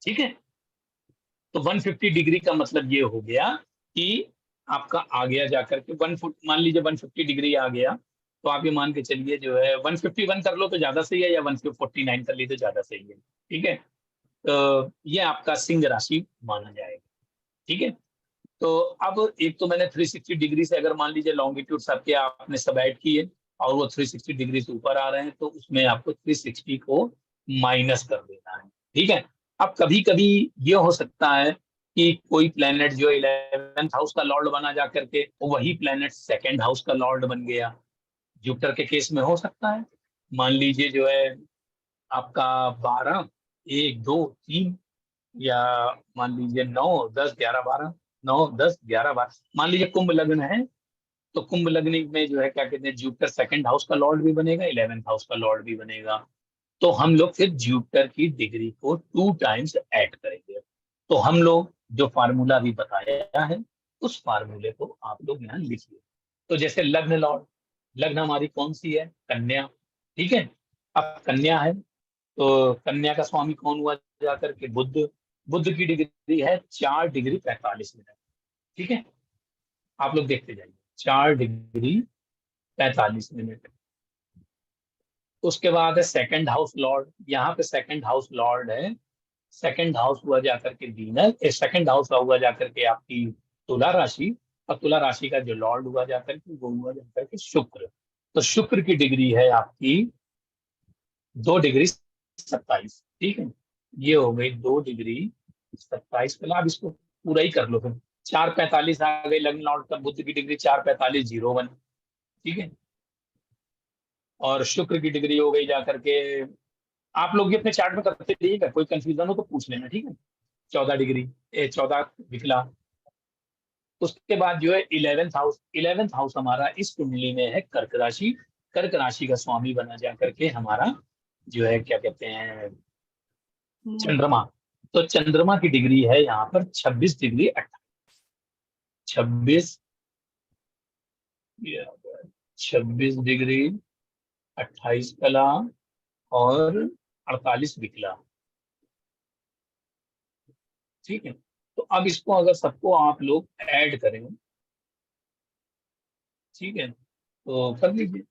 ठीक है। तो 150 डिग्री का मतलब ये हो गया कि आपका आ गया जाकर के 1 फुट, मान लीजिए 150 डिग्री आ गया, तो आप ये मान के चलिए जो है 151 कर लो तो ज्यादा सही है, या 149 कर ली तो ज्यादा सही है, ठीक है। तो ये आपका सिंह राशि माना जाएगा, ठीक है। तो अब एक तो मैंने 360 डिग्री से अगर मान लीजिए लॉन्गिट्यूड सबके आपने सब ऐड किए और वो 360 डिग्री से ऊपर आ रहे हैं, तो उसमें आपको 360 को माइनस कर देना है, ठीक है। अब कभी कभी ये हो सकता है कि कोई प्लेनेट जो 11th हाउस का लॉर्ड बना जा करके वही प्लेनेट सेकेंड हाउस का लॉर्ड बन गया, जुपिटर के केस में हो सकता है। मान लीजिए जो है आपका 12, 1, 2, 3, या मान लीजिए 9, 10, 11, 12, 9, 10, 11, 12, मान लीजिए कुंभ लग्न है, तो कुंभ लग्न में जो है क्या कहते हैं जुपिटर सेकंड हाउस का लॉर्ड भी बनेगा, 11th हाउस का लॉर्ड भी बनेगा, तो हम लोग फिर जुपिटर की डिग्री को 2 टाइम्स ऐड करेंगे। तो हम लोग जो फार्मूला भी बताया है उस फार्मूले को आप लोग यहाँ लिखिए। तो जैसे लग्न लॉर्ड, लग्न हमारी कौन सी है, कन्या, ठीक है। अब कन्या है तो कन्या का स्वामी कौन हुआ जाकर के, बुध। बुध की डिग्री है 4 डिग्री 45 मिनट, ठीक है। आप लोग देखते जाइए 4 डिग्री 45 मिनट। उसके बाद है सेकंड हाउस लॉर्ड, यहाँ पे सेकंड हाउस लॉर्ड है, सेकंड हाउस हुआ जाकर के वीनस, सेकंड हाउस हुआ जाकर के आपकी तुला राशि, और तुला राशि का जो लॉर्ड हुआ जाकर के वो हुआ जाकर के शुक्र। तो शुक्र की डिग्री है आपकी 2 डिग्री 27, ठीक है। ये हो गई 2 डिग्री 27, पहले आप इसको पूरा ही कर लो फिर। 4:45 आ गई लग्न लॉर्ड का, बुध की डिग्री 4:45, 01, ठीक है। और शुक्र की डिग्री हो गई जाकर के, आप लोग भी अपने चार्ट में करते रहिएगा, कोई कंफ्यूजन हो तो पूछ लेना, ठीक है। 14 डिग्री, 14 विकला। उसके बाद जो है 11th हाउस हमारा इस कुंडली में है कर्क राशि। कर्क राशि का स्वामी बना जा करके हमारा जो है क्या कहते हैं चंद्रमा। तो चंद्रमा की डिग्री है यहाँ पर 26 डिग्री 26 26 डिग्री 28 कला और 48 विकला, ठीक है। तो अब इसको अगर सबको आप लोग ऐड करें, ठीक है, तो कर लीजिए।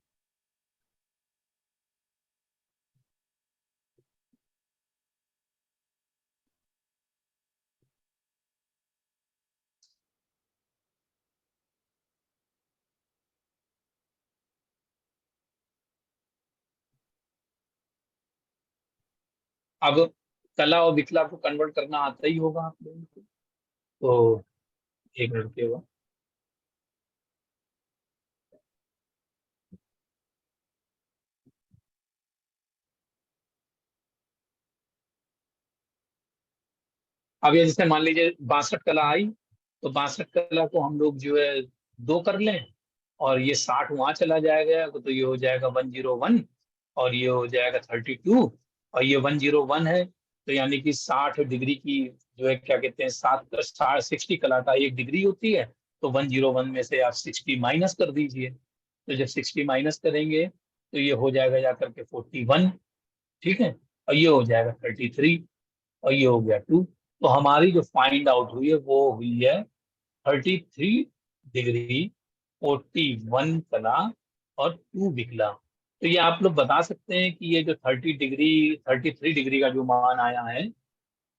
अब कला और विकला को कन्वर्ट करना आता ही होगा आप लोगों को, तो एक मिनट के बाद अब ये जैसे मान लीजिए 62 कला आई, तो 62 कला को हम लोग जो है 2 कर लें, और ये 60 वहां चला जाएगा, तो ये हो जाएगा 101, और ये हो जाएगा 32, और ये 101 है, तो यानी कि 60 डिग्री की जो है क्या कहते हैं 60 कला का 1 डिग्री होती है, तो 101 में से आप 60 माइनस कर दीजिए। तो जब 60 माइनस करेंगे तो ये हो जाएगा जाकर के 41, ठीक है, और ये हो जाएगा 33, और ये हो गया 2। तो हमारी जो फाइंड आउट हुई है वो हुई है 33 डिग्री 41 कला और 2 विकला। तो ये आप लोग बता सकते हैं कि ये जो 33 डिग्री का जो मान आया है,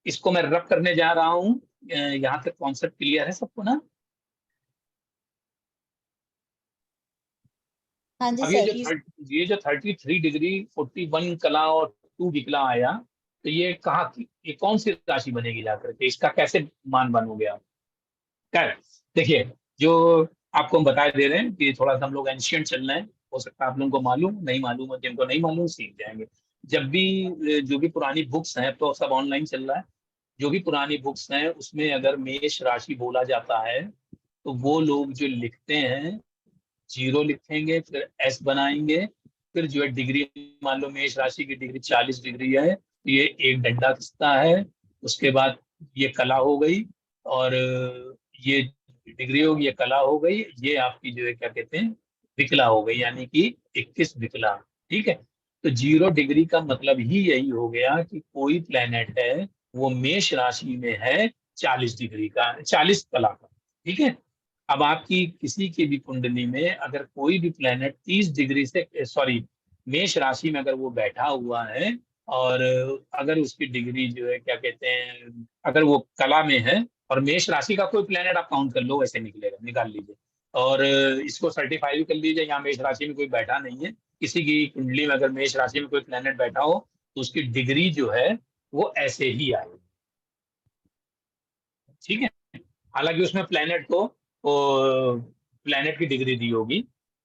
इसको मैं रब करने जा रहा हूँ। यहाँ तक कॉन्सेप्ट क्लियर है सबको ना? हाँ जी अब सर। ये जो 33 डिग्री 41 कला और 2 विकला आया, तो ये कहाँ की, ये कौन सी राशि बनेगी जाकर के, इसका कैसे मान बनोगे आप? क्या देखिए, जो आपको हम बता दे रहे हैं कि थोड़ा सा हम लोग एंशियंट चल रहे हैं, हो सकता है आप लोगों को मालूम नहीं मालूम हो, जिनको नहीं मालूम सीख जाएंगे। जब भी जो भी पुरानी बुक्स हैं, तो सब ऑनलाइन चल रहा है, जो भी पुरानी बुक्स हैं उसमें अगर मेष राशि बोला जाता है, तो वो लोग जो लिखते हैं 0 लिखेंगे, फिर एस बनाएंगे, फिर जो है डिग्री, मान लो मेष राशि की डिग्री 40 डिग्री है, तो ये एक डंडा खिंचता है। उसके बाद ये कला हो गई, और ये डिग्री होगी, ये कला हो गई, ये आपकी जो है क्या कहते हैं विकला हो गई, यानी कि 21 विकला, ठीक है। तो 0 डिग्री का मतलब ही यही हो गया कि कोई प्लेनेट है वो मेष राशि में है 40 डिग्री का, 40 कला का, ठीक है। अब आपकी किसी की भी कुंडली में अगर कोई भी प्लेनेट 30 डिग्री से, सॉरी, मेष राशि में अगर वो बैठा हुआ है, और अगर उसकी डिग्री जो है क्या कहते हैं, अगर वो कला में है, और मेष राशि का कोई प्लेनेट आप काउंट कर लो, वैसे निकलेगा, निकाल लीजिए, और इसको सर्टिफाई भी कर लीजिए, यहाँ मेष राशि में कोई बैठा नहीं है। किसी की कुंडली में अगर मेष राशि में कोई प्लेनेट बैठा हो, तो उसकी डिग्री जो है वो ऐसे ही आएगी, ठीक है। हालांकि उसमें प्लेनेट की डिग्री दी होगी।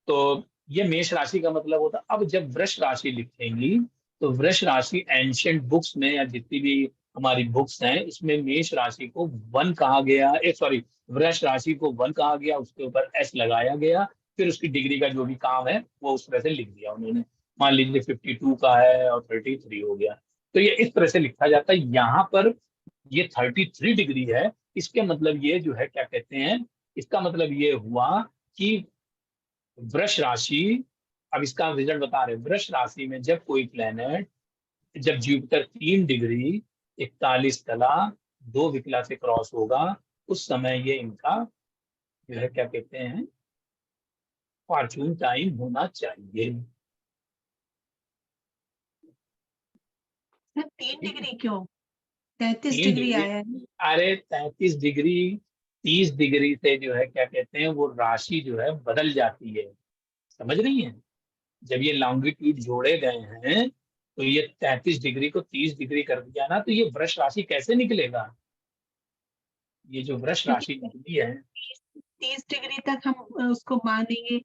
तो ये मेष राशि का मतलब होता। अब जब वृष राशि लिखेंगी, तो वृष राशि एंशियंट बुक्स में या जितनी भी हमारी बुक्स हैं, इसमें मेष राशि को 1 कहा गया, सॉरी, वृष राशि को 1 कहा गया, उसके ऊपर एस लगाया गया, फिर उसकी डिग्री का जो भी काम है वो उस तरह से लिख दिया उन्होंने। मान लीजिए 52 का है और 33 हो गया, तो ये इस तरह से लिखा जाता है। यहाँ पर ये 33 डिग्री है, इसके मतलब ये जो है क्या कहते हैं, इसका मतलब ये हुआ कि वृष राशि, अब इसका रिजल्ट बता रहे हैं, वृष राशि में जब कोई प्लेनेट, जब जुपिटर 3 डिग्री 41 कला 2 विकला से क्रॉस होगा, उस समय ये इनका जो है क्या कहते हैं फॉर्चून टाइम होना चाहिए। 3 डिग्री क्यों? 33 3 डिग्री डिग्री, आया है। अरे 33 डिग्री 30 डिग्री से जो है क्या कहते हैं वो राशि जो है बदल जाती है, समझ रही है? जब ये लॉन्गिट्यूड जोड़े गए हैं, तो ये 33 डिग्री को 30 डिग्री कर दिया ना, तो ये वृष राशि कैसे निकलेगा? ये जो वृष क्योंकि राशि निकली है, 30 डिग्री तक हम उसको मानेंगे,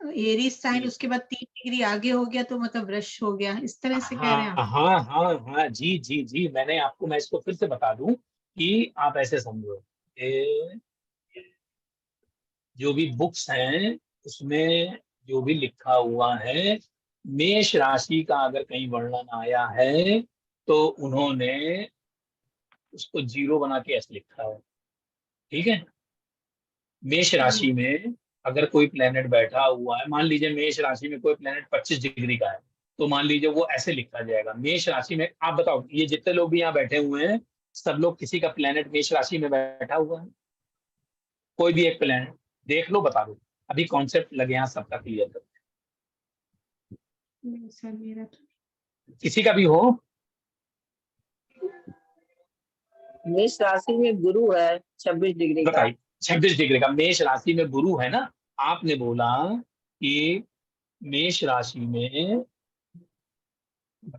एरीज साइन उसके बाद 3 डिग्री आगे हो गया तो मतलब वृष हो गया, इस तरह से कह रहे हैं हाँ आप? हाँ हाँ हाँ, जी जी जी, मैं इसको फिर से बता दूं कि आप ऐसे समझो, ये जो भी बुक्स हैं उसमें जो भी लिखा हुआ है, मेष राशि का अगर कहीं वर्णन आया है तो उन्होंने उसको जीरो बना के ऐसे लिखा है। ठीक है, मेष राशि में अगर कोई प्लेनेट बैठा हुआ है, मान लीजिए मेष राशि में कोई प्लेनेट 25 डिग्री का है, तो मान लीजिए वो ऐसे लिखा जाएगा मेष राशि में। आप बताओ, ये जितने लोग भी यहाँ बैठे हुए हैं, सब लोग किसी का प्लेनेट मेष राशि में बैठा हुआ है? कोई भी एक प्लेनेट देख लो, बता दो। अभी कॉन्सेप्ट लगे यहाँ सबका क्लियर कर, नहीं सर, मेरा तो किसी का भी हो। मेष राशि में गुरु है 26 डिग्री का। बताइए, 26 डिग्री का मेष राशि में गुरु है ना। आपने बोला कि मेष राशि में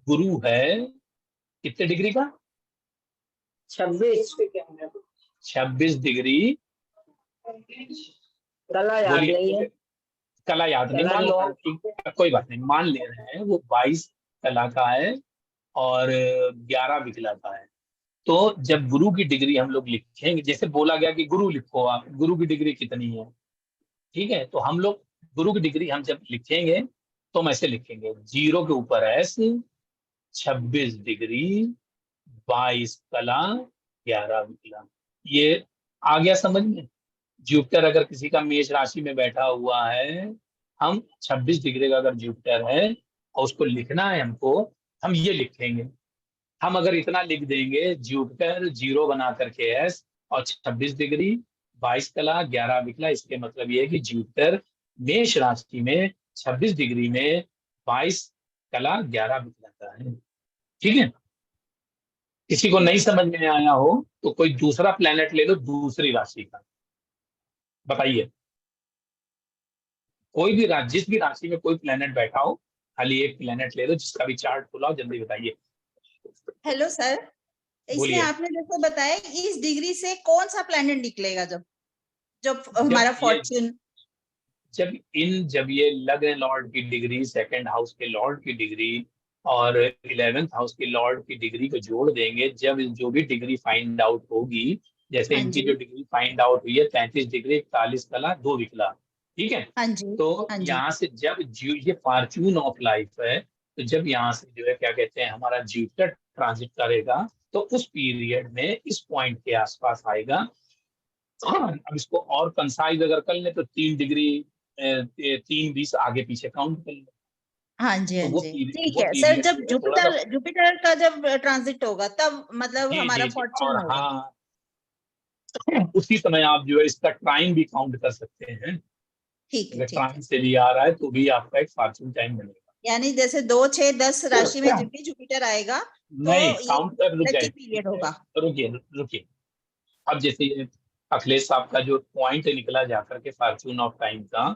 गुरु है कितने डिग्री का? 26। 26 डिग्री। कला याद बोलिए, नहीं है। कला याद नहीं, कला मान लो नहीं आप, ठीक, कोई बात नहीं, मान ले रहे हैं वो 22 कला का है और 11 विकला का है। तो जब गुरु की डिग्री हम लोग लिखेंगे, जैसे बोला गया कि गुरु लिखो, आप गुरु की डिग्री कितनी है, ठीक है, तो हम लोग गुरु की डिग्री हम जब लिखेंगे तो हम ऐसे लिखेंगे, जीरो के ऊपर एस, 26 डिग्री, 22 कला, 11 विकला। ये आ गया समझ में? जुपिटर अगर किसी का मेष राशि में बैठा हुआ है, हम 26 डिग्री का अगर जुपिटर है और उसको लिखना है हमको, हम ये लिखेंगे। हम अगर इतना लिख देंगे, जुपिटर जीरो बना करके एस और 26 डिग्री, 22 कला, 11 विकला, इसके मतलब ये है कि जुपिटर मेष राशि में 26 डिग्री में 22 कला 11 विकला का है। ठीक है, किसी को नहीं समझ में आया हो तो कोई दूसरा प्लेनेट ले लो दूसरी राशि का, बताइए। कोई भी जिस भी राशि में कोई प्लेनेट बैठा हो, खाली एक प्लेनेट ले लो जिसका भी चार्ट खुला, जल्दी बताइए। हेलो सर, इसमें बोलिए। आपने जैसे बताया इस डिग्री से कौन सा प्लेनेट निकलेगा जब जब हमारा ये फॉर्च्यून। जब ये लग रहे लॉर्ड की डिग्री, सेकंड हाउस के लॉर्ड की डिग्री और 11th हाउस के लॉर्ड की डिग्री को जोड़ देंगे, जब जो भी डिग्री फाइंड आउट होगी, जैसे हाँ इनकी जी, जो डिग्री फाइंड आउट हुई है 33 डिग्री 41 कला 2 विकला, ठीक है। हाँ जी, तो हाँ जी, यहाँ से जब ये फॉर्च्यून ऑफ लाइफ है, तो जब यहाँ से जो है क्या कहते हैं हमारा जुपिटर ट्रांजिट करेगा, तो उस पीरियड में इस पॉइंट के आसपास आएगा। अब इसको और कंसाइज अगर कर ले तो 3 डिग्री 3-20 आगे पीछे काउंट कर ले, हाँ जी, तो हाँ जी, ठीक वो है सर। पीरियड जब जो है थोड़ा सा। जुपिटर जुपिटर का जब ट्रांजिट होगा तब मतलब जी हमारा जी जी, फॉर्च्यून और होगा। हाँ, उसी समय आप जो है इसका टाइम भी काउंट कर सकते हैं। ठीक है, अगर ठीक है। टाइम से भी आ रहा है तो भी आपका एक फॉर्च्यून टाइम बनेगा। यानी जैसे 2, 6, 10 राशि में जब भी जुपिटर आएगा तो नहीं, ये काउंट कर, रुक लकी जाए, पीरियड होगा। रुकिए रुकिए। अब जैसे ये अखिलेश साहब का जो पॉइंट निकला जाकर के फॉर्च्यून ऑफ टाइम का,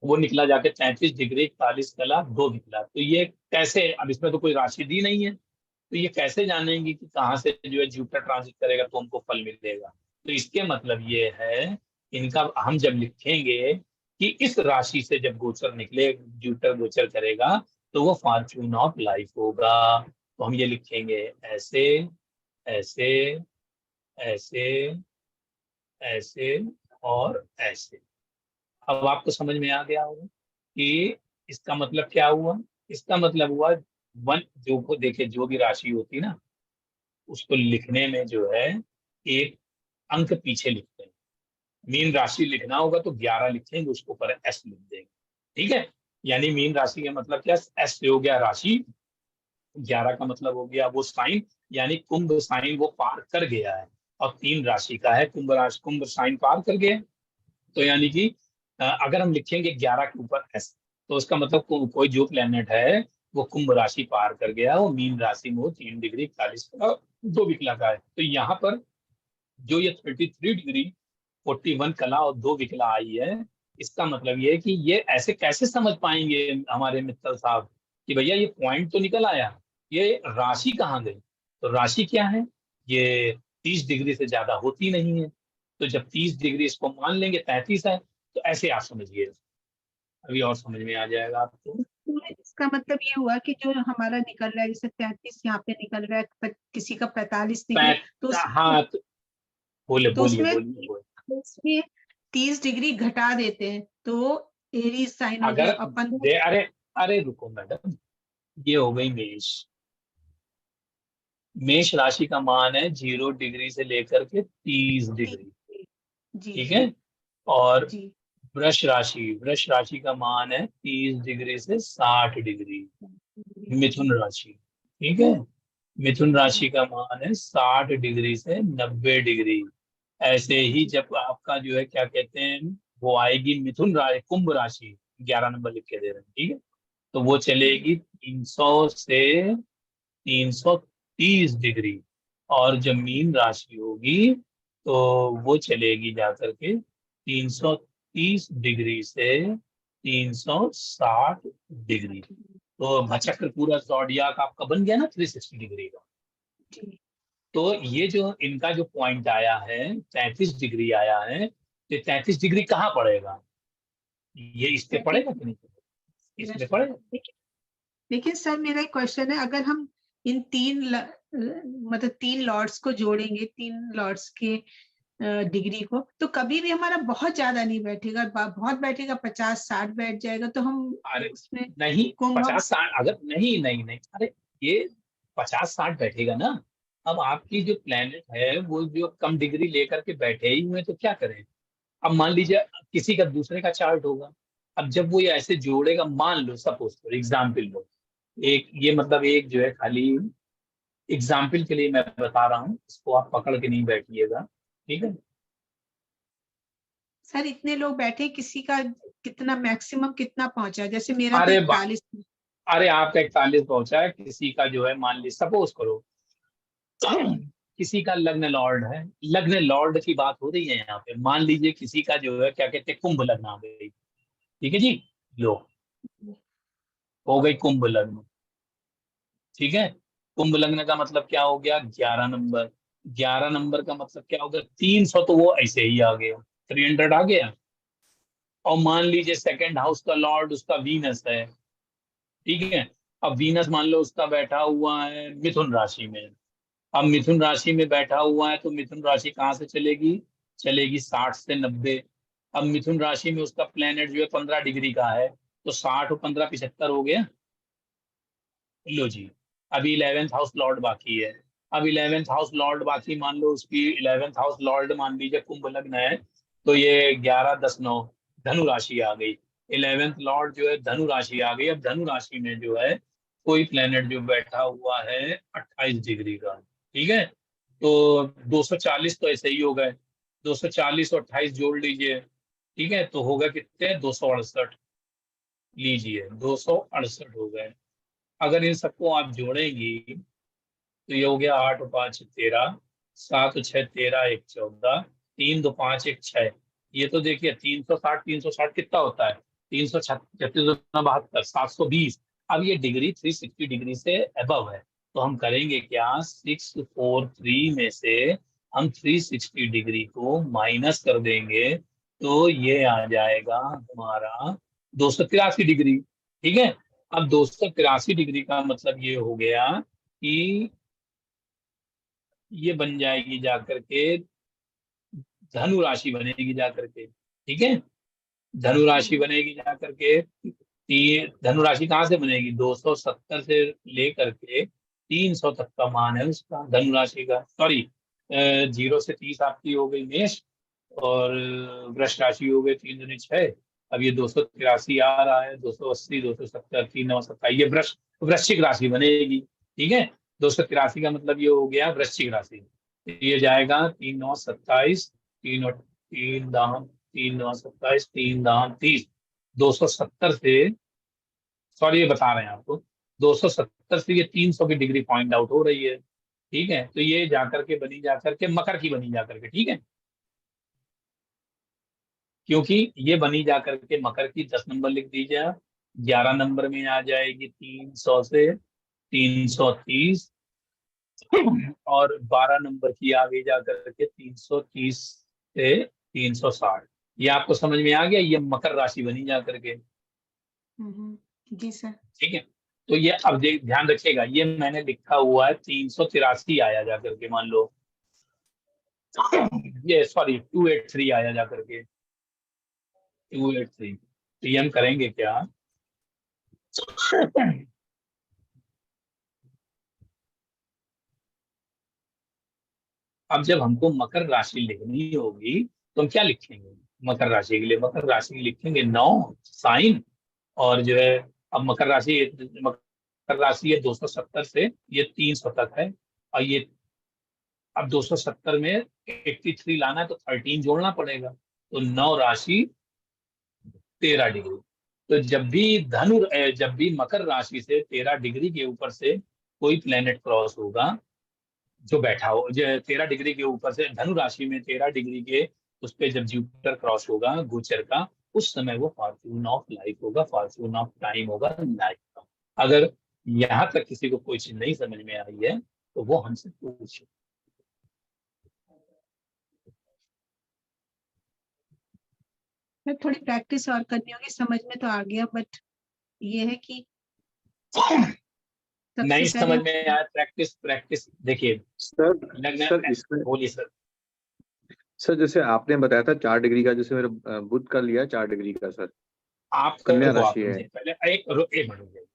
वो निकला जाके 33 डिग्री 41 कला 2 निकला, तो ये कैसे, अब इसमें तो कोई राशि दी नहीं है, तो ये कैसे जानेंगे कि कहाँ से जो है जुपिटर ट्रांजिट करेगा तो हमको फल मिलेगा? तो इसके मतलब ये है, इनका हम जब लिखेंगे कि इस राशि से जब गोचर निकले, जुपिटर गोचर करेगा, तो वो फॉर्च्यून ऑफ लाइफ होगा। तो हम ये लिखेंगे ऐसे ऐसे ऐसे ऐसे और ऐसे। अब आपको समझ में आ गया होगा कि इसका मतलब क्या हुआ। इसका मतलब हुआ, वन जो को देखे, जो भी राशि होती ना, उसको लिखने में जो है एक अंक पीछे लिखते हैं। मीन राशि लिखना होगा तो 11 लिखेंगे, उसके ऊपर एस लिख देंगे, ठीक है। यानी मीन राशि का मतलब क्या, एस से हो गया राशि, 11 का मतलब हो गया वो साइन, यानी कुंभ साइन वो पार कर गया है। और 3 राशि का है कुंभ राशि, कुंभ साइन पार कर गया, तो यानी कि अगर हम लिखेंगे 11 के ऊपर एस, तो उसका मतलब कोई जो प्लेनेट है वो कुंभ राशि पार कर गया, वो मीन राशि में वो 3 डिग्री 41 का 2 विकला का है। तो यहाँ पर जो ये 33 डिग्री 41 कला और 2 विकला आई है, इसका मतलब ये है कि ये ऐसे कैसे समझ पाएंगे हमारे मित्तल साहब कि भैया ये पॉइंट तो निकल आया, ये राशि कहाँ गई? तो राशि क्या है, ये 30 डिग्री से ज्यादा होती नहीं है। तो जब 30 डिग्री इसको मान लेंगे 33 है, तो ऐसे आप समझिए, अभी और समझ में आ जाएगा आपको। तो इसका मतलब ये हुआ कि जो हमारा निकल रहा है, जैसे 33 यहाँ पे निकल रहा है, किसी का 45 निकले, तो हाँ तो बोले तो बोलिए उसमें बोलिए बोलिए। उसमें 30 डिग्री घटा देते हैं तो एरीज साइन हो गया। अगर अपन अरे अरे रुको मैडम, ये हो गई मेष। मेष राशि का मान है 0 डिग्री से लेकर के 30 डिग्री, जी ठीक है। और जी वृष राशि का मान है 30 डिग्री से 60 डिग्री। मिथुन राशि, ठीक है, मिथुन राशि का मान है 60 डिग्री से 90 डिग्री। ऐसे ही जब आपका जो है क्या कहते हैं, वो आएगी मिथुन राशि, कुंभ राशि, 11 नंबर लिख के दे रहे हैं, ठीक है, तो वो चलेगी 300 से 330 डिग्री। और जब मीन राशि होगी तो वो चलेगी जाकर के 330 डिग्री से 360 डिग्री। तो भचक्र पूरा ज़ोडियाक आपका बन गया ना 360 डिग्री का। जी। तो ये जो इनका जो पॉइंट आया है 33 डिग्री आया है, तो 33 डिग्री कहाँ पड़ेगा, ये इस पे पड़ेगा कि नहीं पड़ेगा? इसमें पड़ेगा। लेकिन सर मेरा एक क्वेश्चन है, अगर हम इन मतलब 3 लॉर्ड्स को जोड़ेंगे, 3 लॉर्ड्स के डिग्री को, तो कभी भी हमारा बहुत ज्यादा नहीं बैठेगा, बहुत बैठेगा 50-60 बैठ जाएगा, तो हम अरे उसमें नहीं, कुंभ 50-60 अगर नहीं नहीं नहीं, अरे ये 50-60 बैठेगा ना। अब आपकी जो प्लेनेट है वो जो कम डिग्री लेकर के बैठे ही हुए, तो क्या करें। अब मान लीजिए किसी का दूसरे का चार्ट होगा, अब जब वो ये ऐसे जोड़ेगा, मान लो सपोज फॉर एग्जाम्पल लो, एक ये मतलब एक जो है खाली एग्जाम्पल के लिए मैं बता रहा हूँ, इसको आप पकड़ के नहीं बैठिएगा, ठीक है। सर इतने लोग बैठे, किसी का कितना मैक्सिमम कितना पहुंचा, जैसे मेरा तो अरे 41। अरे आपका 41 पहुंचा है, किसी का जो है मान लीजिए सपोज करो किसी का लग्न लॉर्ड है, लग्न लॉर्ड की बात हो रही है यहाँ पे, मान लीजिए किसी का जो है क्या कहते हैं कुंभ लग्न आ गई, ठीक है जी, लो हो गई कुंभ लग्न, ठीक है। कुंभ लग्न का मतलब क्या हो गया, 11 नंबर। 11 नंबर का मतलब क्या हो गया, 300, तो वो ऐसे ही आ गया, 300 आ गया। और मान लीजिए सेकंड हाउस का लॉर्ड उसका वीनस है, ठीक है। अब वीनस मान लो उसका बैठा हुआ है मिथुन राशि में। अब मिथुन राशि में बैठा हुआ है तो मिथुन राशि कहाँ से चलेगी, चलेगी 60 से 90। अब मिथुन राशि में उसका प्लेनेट जो है 15 डिग्री का है, तो 60 और 15 75 हो गया। लो जी, अभी 11th हाउस लॉर्ड बाकी है। अब 11th हाउस लॉर्ड बाकी, मान लो उसकी 11th हाउस लॉर्ड मान लीजिए कुंभ लग्न है, तो ये 11 10 9 धनु राशि आ गई। 11th लॉर्ड जो है धनु राशि आ गई। अब धनु राशि में जो है कोई प्लेनेट जो बैठा हुआ है 28 डिग्री का, ठीक है। तो 240 तो ऐसे ही हो गए, 240 और 28 जोड़ लीजिए, ठीक है, तो होगा कितने, 268। लीजिए 268 हो गए। अगर इन सबको आप जोड़ेंगी तो ये हो गया 8 और 5 13, 7 और 6 13, 1 14, 3 2 5 1 6। ये तो देखिए 360 कितना होता है, 336 720। अब ये डिग्री 360 डिग्री से अबव है, तो हम करेंगे क्या, 643 में से हम 360 डिग्री को माइनस कर देंगे, तो ये आ जाएगा हमारा 283 डिग्री, ठीक है। अब 283 डिग्री का मतलब ये हो गया कि ये बन जाएगी जाकर के धनु राशि बनेगी जाकर के, ठीक है। धनु राशि बनेगी जाकर के, धनु राशि कहाँ से बनेगी, 270 से लेकर के 300 तक का मान है उसका धनु राशि का। सॉरी, 0 से 30 आपकी हो गई मेष, और वृष राशि हो गई 3 दूनी 6। अब ये 283 आ रहा है, 280 270 3 9 27, ये वृश्चिक राशि बनेगी, ठीक है। 283 का मतलब ये हो गया वृश्चिक राशि। ये जाएगा 3 9 27, 3 और 3 दाम 3 9 27, 3 दाम 30, 270 से, सॉरी ये बता रहे हैं आपको, 270 से ये 300 की डिग्री पॉइंट आउट हो रही है, ठीक है। तो ये जाकर के बनी जाकर के मकर की बनी जाकर के, ठीक है, क्योंकि ये बनी जाकर के मकर की 10 नंबर लिख दीजिए आप। 11 नंबर में आ जाएगी 300 से 330, और 12 नंबर की आ गई जाकर के 330 से 360, ये आपको समझ में आ गया, ये मकर राशि बनी जा करके। जी सर। ठीक है, तो ये अब ध्यान रखिएगा, ये मैंने लिखा हुआ है 383 आया जा करके, मान लो ये सॉरी 283 आया जा करके, 283। तो ये हम करेंगे क्या, अब जब हमको मकर राशि लिखनी होगी तो हम क्या लिखेंगे मकर राशि के लिए? मकर राशि के लिखेंगे 9 साइन, और जो है अब मकर राशि है 270 से ये 300 तक है, और ये अब 270 में 83 लाना है तो 13 जोड़ना पड़ेगा, तो 9 राशि 13 डिग्री। तो जब भी मकर राशि से 13 डिग्री के ऊपर से कोई प्लेनेट क्रॉस होगा, जो बैठा हो, जो 13 डिग्री के ऊपर से धनु राशि में 13 डिग्री के उस पे जब जुपिटर क्रॉस होगा गोचर का, उस समय वो फॉर्च्यून ऑफ लाइफ होगा, फॉर्च्यून ऑफ टाइम होगा लाइफ का। अगर यहाँ तक किसी को कोई चीज नहीं समझ में आई है तो वो हमसे पूछे। थोड़ी प्रैक्टिस और करनी होगी, समझ में तो आ गया, बट ये है कि नहीं समझ में आया, प्रैक्टिस देखिए सर इसमें बोलिए सर। सर जैसे आपने बताया था 4 डिग्री का, जैसे मेरा बुध का लिया 4 डिग्री का सर, आप कन्या देखो, राशि है पहले एक मिनट,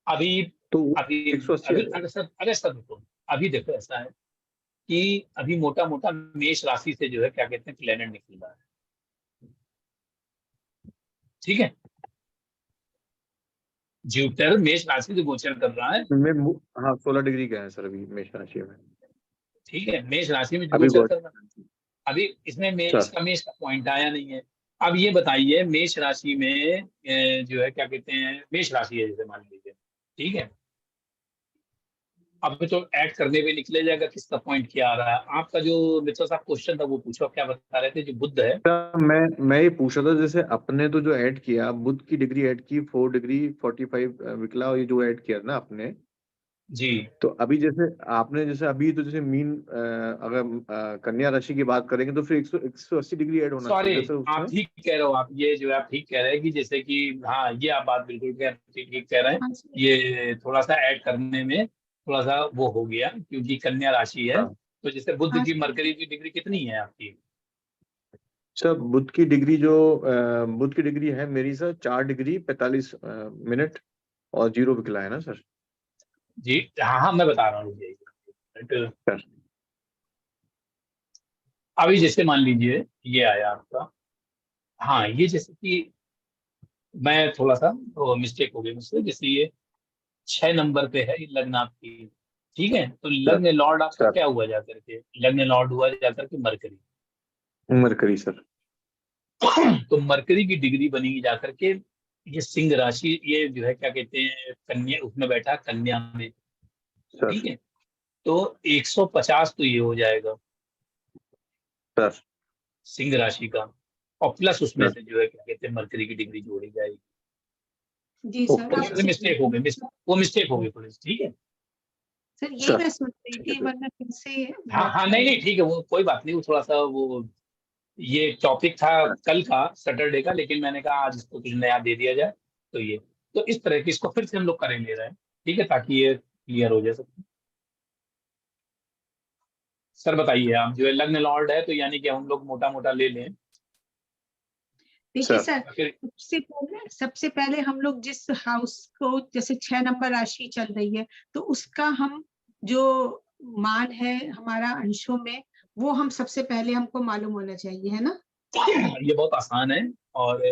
अभी तो अभी 180 अभी अरे सर देखो, अभी देखो ऐसा है कि अभी मोटा मोटा मेष राशि से जो है क्या कहते हैं प्लेनेट निकल रहा है, ठीक है, जुपिटर मेष राशि से गोचर कर रहा है। हाँ 16 डिग्री का है सर अभी मेष राशि में, ठीक है, मेष राशि में अभी गोचर कर रहा है। अभी इसमें मेष का पॉइंट आया नहीं है। अब ये बताइए मेष राशि में जो है क्या कहते हैं, मेष राशि है जैसे मान लीजिए, ठीक है, अब तो ऐड करने पे निकले जाएगा किसका पॉइंट क्या आ रहा है। आपका जो मित्र साहब क्वेश्चन था वो पूछो, क्या बता रहे थे? जो बुध है, मैं ये पूछ रहा था, जैसे अपने तो जो ऐड किया बुध की डिग्री ऐड की 4 डिग्री 45 निकला, और ये जो ऐड किया ना आपने जी, तो अभी जैसे आपने जैसे अभी तो जैसे मीन अगर कन्या राशि की बात करेंगे तो फिर 180 डिग्री ऐड होना चाहिए सॉरी सर उसमें। आप ठीक कह रहे हो, आप ये जो है आप ठीक कह रहे हैं कि जैसे कि हाँ ये आप बात बिल्कुल ठीक कह रहे हैं, ये थोड़ा सा ऐड करने में थोड़ा सा वो हो गया क्योंकि कन्या राशि है। तो जैसे बुध की मरकरी की डिग्री कितनी है आपकी? सर बुध की डिग्री है मेरी सर 4 डिग्री 45 मिनट और 0 निकला है ना सर? जी हाँ मैं बता रहा हूँ अभी जैसे मान लीजिए ये आया आपका, हाँ ये जैसे कि मैं थोड़ा सा मिस्टेक हो गई मुझसे, जैसे ये 6 नंबर पे है लग्न आपकी, ठीक है, तो लग्न लॉर्ड आपका क्या हुआ जा करके? लग्न लॉर्ड हुआ जा करके मरकरी सर। तो मरकरी की डिग्री बनी जा करके ये सिंह राशि, ये जो है क्या कहते हैं कन्या, उसमें बैठा कन्या में, ठीक है, तो 150 तो ये हो जाएगा सर सिंह राशि का, और प्लस उसमें से जो है क्या कहते हैं मरकरी की डिग्री जोड़ी जाएगी। जी सर, मिस्टेक हो गई, वो मिस्टेक हो गई थोड़ी, ठीक है सर, यही मैं सोच रही थी, वरना फिर से हाँ नहीं ठीक है, वो कोई बात नहीं, वो थोड़ा सा वो ये टॉपिक था कल का सैटरडे का, लेकिन मैंने कहा आज इसको कुछ नया दे दिया जाए, तो ये तो इस तरह की इसको फिर से हम लोग करें ले रहे हैं, ठीक है, ताकि ये क्लियर हो जाए सब। सर बताइए, आप जो है लग्न लॉर्ड है तो यानी कि हम लोग मोटा मोटा ले लें। देखिए सर, सबसे पहले हम लोग जिस हाउस को, जैसे 6 नंबर राशि चल रही है, तो उसका हम जो मान है हमारा अंशों में, वो हम सबसे पहले हमको मालूम होना चाहिए, है ना? ये बहुत आसान है, और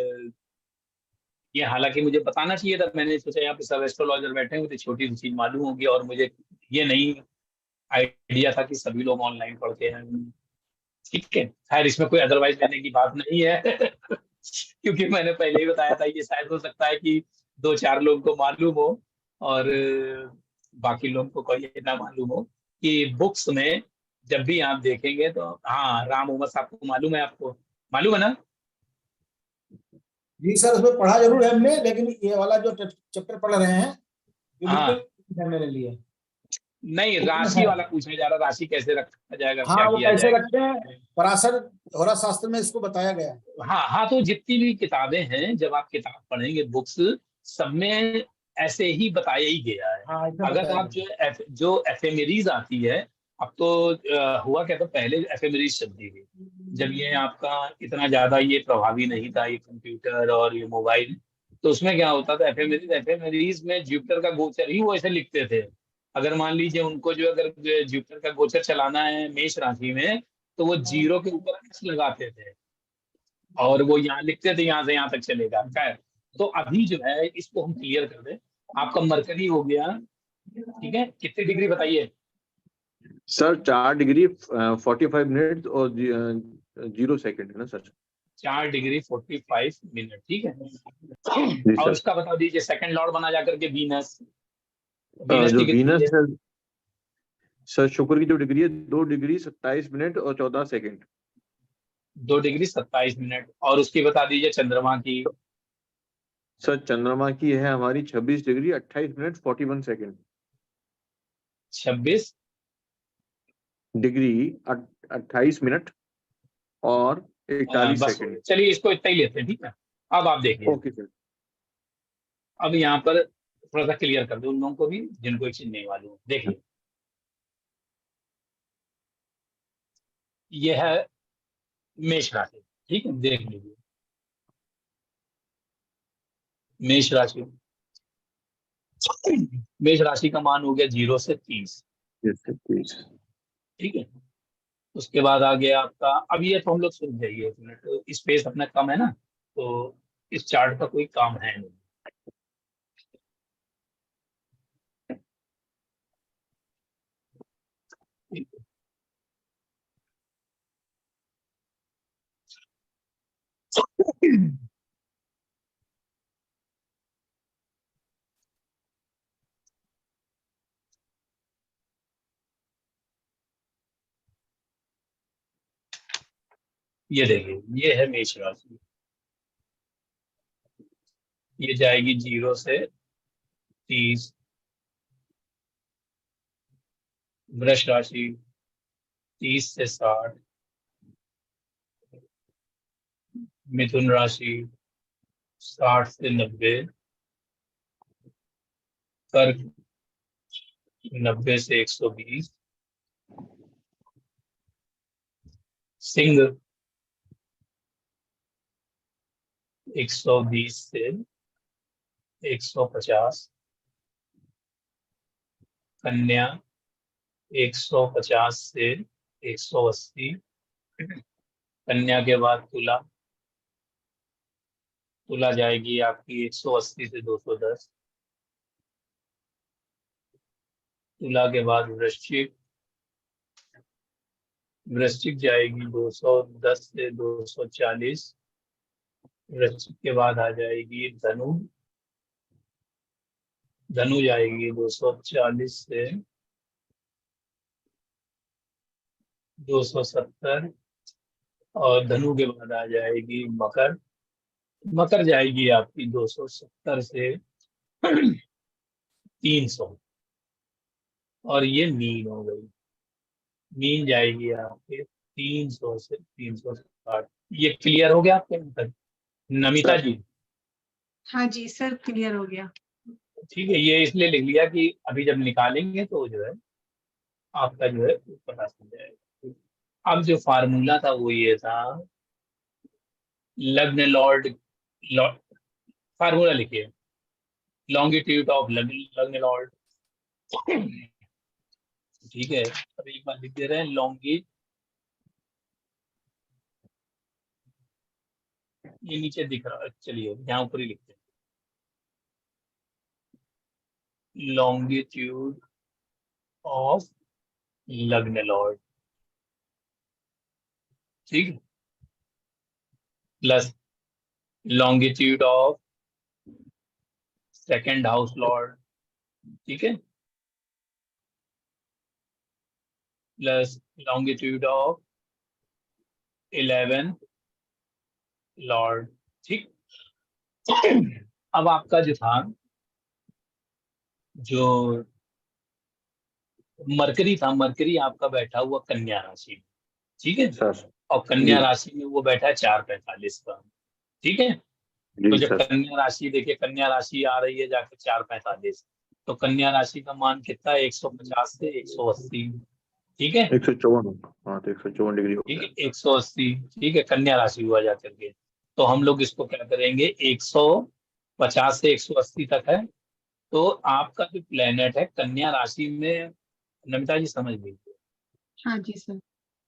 ये हालांकि मुझे बताना चाहिए था, मैंने सोचा यहाँ पे सब एस्ट्रोलॉजर बैठे हैं तो छोटी सी चीज मालूम होगी, और मुझे ये नहीं आइडिया था कि सभी लोग ऑनलाइन पढ़ते हैं, ठीक है, खैर इसमें कोई अदरवाइज लेने की बात नहीं है क्योंकि मैंने पहले ही बताया था ये शायद हो सकता है कि 2-4 लोगों को मालूम हो और बाकी लोगों को कोई ना मालूम हो कि बुक्स में जब भी आप देखेंगे तो, हाँ राम उमर साहब को मालूम है, आपको मालूम है ना? जी सर, उसमें पढ़ा जरूर है हमने, लेकिन ये वाला जो चैप्टर पढ़ रहे हैं ये हाँ बिल्कुल मेरे लिए। नहीं, राशि वाला पूछा जा रहा, राशि कैसे रखा जाएगा, क्या हाँ, वो किया कैसे जाएगा। रखते हैं, पराशर होरा शास्त्र में इसको बताया गया है। हाँ हाँ, तो जितनी भी किताबें हैं, जब आप किताब पढ़ेंगे बुक्स, सब में ऐसे ही बताया ही गया है। हाँ, ऐसा अगर बताया आप गया है। जो एफेमेरीज आती है, अब तो हुआ क्या था, पहले एफेमेरीज चलती थी, जब ये आपका इतना ज्यादा ये प्रभावी नहीं था, ये कंप्यूटर और ये मोबाइल, तो उसमें क्या होता था, एफएमएरीज में जुपिटर का गोचर ही वो ऐसे लिखते थे। अगर मान लीजिए उनको जो, अगर जुपिटर का गोचर चलाना है मेष राशि में, तो वो जीरो के ऊपर एक्स लगाते थे, और वो यहाँ लिखते थे यहाँ से यहाँ तक चलेगा। खैर, तो अभी जो है इसको हम क्लियर कर दें। आपका मरकरी हो गया, ठीक है, कितनी डिग्री बताइए। सर 4 डिग्री 45 मिनट और 0 सेकंड है ना सर। 4 डिग्री 45 मिनट, ठीक है। जी और सर। उसका बता दीजिए सेकंड लॉर्ड बना जाकर के वीनस, वीनस जो की कितनी वीनस है। है सर, शुक्र की जो डिग्री है 2 डिग्री 27 मिनट और 14 सेकंड। 2 degree 27 minute. और उसकी बता दीजिए चंद्रमा की। सर चंद्रमा की है हमारी 26 degree 28 minute 41 second. 26 degree 28 minute और 41 बस सेकंड। चलिए इसको इतना ही लेते हैं, ठीक है। अब आप देखिए, ओके सर। अब यहाँ पर थोड़ा सा क्लियर कर दो उन लोगों को भी जिनको एक चीज नहीं मालूम। देखिए, यह है मेष राशि, ठीक है, देख लीजिए मेष राशि। मेष राशि का मान हो गया 0 से 30, यस सर प्लीज। ठीक है। उसके बाद आ गया आपका, अब ये तो हम लोग सुन जाइए, एक मिनट, स्पेस अपना कम है ना, तो इस चार्ट का कोई काम है नहीं। ये देखिए, ये है मेष राशि, ये जाएगी 0 से 30। वृष राशि 30 से 60। मिथुन राशि 60 से 90। कर्क 90 से 120। सिंह 120 से 150। कन्या 150 से 180। कन्या के बाद तुला, तुला जाएगी आपकी 180 से 210। तुला के बाद वृश्चिक, वृश्चिक जाएगी 210 से 240। वृश्चिक के बाद आ जाएगी धनु, धनु जाएगी 240 से 270। और धनु के बाद आ जाएगी मकर, मकर जाएगी आपकी 270 से 300। और ये मीन हो गई, मीन जाएगी आपके 300 से 360। ये क्लियर हो गया आपके मतलब, नमिता सर जी। हाँ जी सर, क्लियर हो गया। ठीक है, ये इसलिए लिख लिया कि अभी जब निकालेंगे तो जो है आपका जो है पता चल जाएगा। अब जो फार्मूला था वो ये था, लग्न लॉर्ड, फार्मूला लिखिए, लॉन्गिट्यूड ऑफ लग्न लॉर्ड, ठीक है। अब एक बार लिख दे रहे हैं, लॉन्गी, ये नीचे दिख रहा है, चलिए यहाँ ऊपर ही लिखते हैं, लॉन्गिट्यूड ऑफ लग्न लॉर्ड, ठीक है, plus longitude of second house Lord, ठीक है, प्लस लॉन्गिट्यूड ऑफ 11 लॉर्ड, ठीक। अब आपका जो था, जो मरकरी था, मरकरी आपका बैठा हुआ कन्या राशि में, ठीक है, सर और कन्या जी राशि में वो बैठा है 4:45 का, ठीक है। तो जी जब सर। कन्या राशि देखिए, कन्या राशि आ रही है जाकर 4:45, तो कन्या राशि का मान कितना है, 150 से 180, ठीक है, 154, हाँ तो 154 डिग्री हो ठीक गया। है, 180, ठीक है, कन्या राशि हुआ जा करके। तो हम लोग इसको क्या करेंगे, 150 से 180 तक है। तो आपका जो प्लेनेट है कन्या राशि में, नमिता जी समझ लीजिए, हाँ जी सर।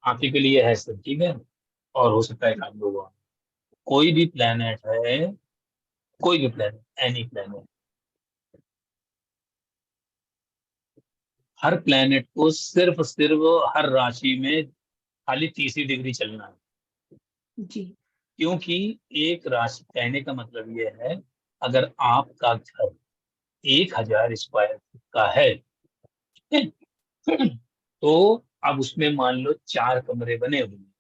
आप ही के लिए है सर, ठीक है, और हो सकता है आप लोग, कोई भी प्लेनेट है, कोई भी प्लेनेट, एनी प्लेनेट, हर प्लेनेट को सिर्फ हर राशि में खाली 30 डिग्री चलना है। जी। क्योंकि एक राशि, कहने का मतलब ये है, अगर आपका घर 1000 स्क्वायर फीट का है, ठीक है, तो अब उसमें मान लो 4 कमरे बने हुए हैं,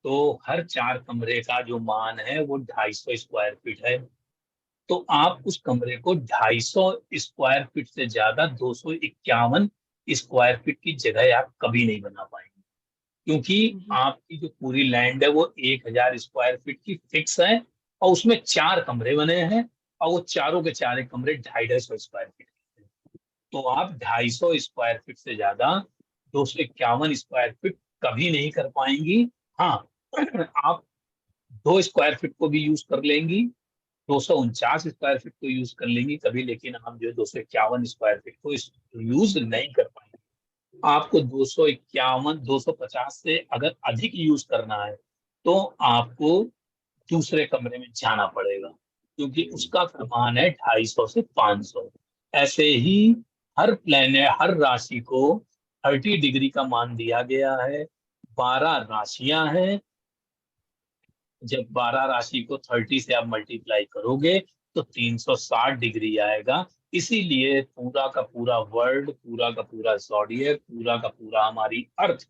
तो हर 4 कमरे का जो मान है वो 250 स्क्वायर फीट है। तो आप उस कमरे को 250 स्क्वायर फीट से ज्यादा 251 स्क्वायर फीट की जगह आप कभी नहीं बना पाएंगे, क्योंकि आपकी जो पूरी लैंड है वो 1000 स्क्वायर फीट की फिक्स है, और उसमें 4 कमरे बने हैं, और वो चारों के 4 कमरे 250 स्क्वायर फीट के हैं। तो आप 250 स्क्वायर फीट से ज्यादा 251 स्क्वायर फीट कभी नहीं कर पाएंगी। हाँ, आप 2 स्क्वायर फीट को भी यूज कर लेंगी, 249 स्क्वायर फीट को यूज कर लेंगी कभी, लेकिन हम जो 251 स्क्वायर फीट को यूज नहीं कर पाएंगे। आपको 251 250 से अगर अधिक यूज करना है तो आपको दूसरे कमरे में जाना पड़ेगा, क्योंकि उसका मान है 250 से 500। ऐसे ही हर प्लेनेट, हर राशि को 30 डिग्री का मान दिया गया है। 12 राशियां हैं, जब 12 राशि को 30 से आप मल्टीप्लाई करोगे तो 360 डिग्री आएगा। इसीलिए पूरा का पूरा वर्ल्ड, पूरा का पूरा ज़ोडिएक, पूरा का पूरा हमारी अर्थ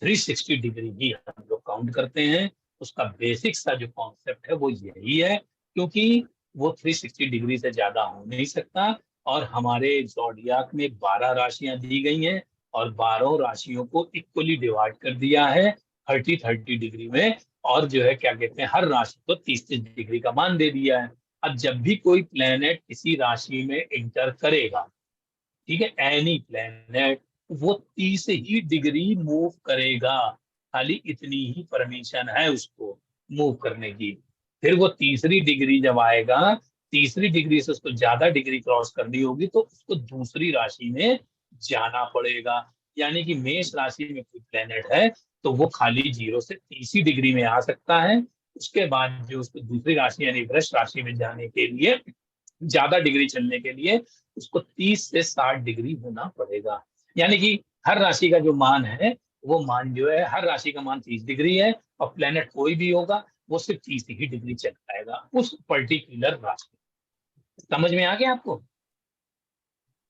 360 डिग्री ही हम लोग काउंट करते हैं। उसका बेसिक सा जो कॉन्सेप्ट है वो यही है, क्योंकि वो 360 डिग्री से ज्यादा हो नहीं सकता। और हमारे ज़ोडिएक में 12 राशियां दी गई हैं, और 12 राशियों को इक्वली डिवाइड कर दिया है 30-30 डिग्री में, और जो है क्या कहते हैं, हर राशि को 30-30 डिग्री का मान दे दिया है। अब जब भी कोई प्लेनेट किसी राशि में इंटर करेगा, ठीक है, एनी प्लेनेट, वो 30 ही डिग्री मूव करेगा, खाली इतनी ही परमिशन है उसको मूव करने की। फिर वो तीसरी डिग्री जब आएगा, तीसरी डिग्री से उसको ज्यादा डिग्री क्रॉस करनी होगी तो उसको दूसरी राशि में जाना पड़ेगा। यानी कि मेष राशि में कोई प्लेनेट है तो वो खाली 0 से 30 डिग्री में आ सकता है। उसके बाद जो उसको दूसरी राशि यानी वृष राशि में जाने के लिए, ज्यादा डिग्री चलने के लिए, उसको 30 से 60 डिग्री होना पड़ेगा। यानी कि हर राशि का जो मान है, वो मान जो है, हर राशि का मान 30 डिग्री है, और प्लेनेट कोई भी होगा वो सिर्फ 30 ही डिग्री चल पाएगा उस पर्टिकुलर राशि। समझ में आ गया आपको?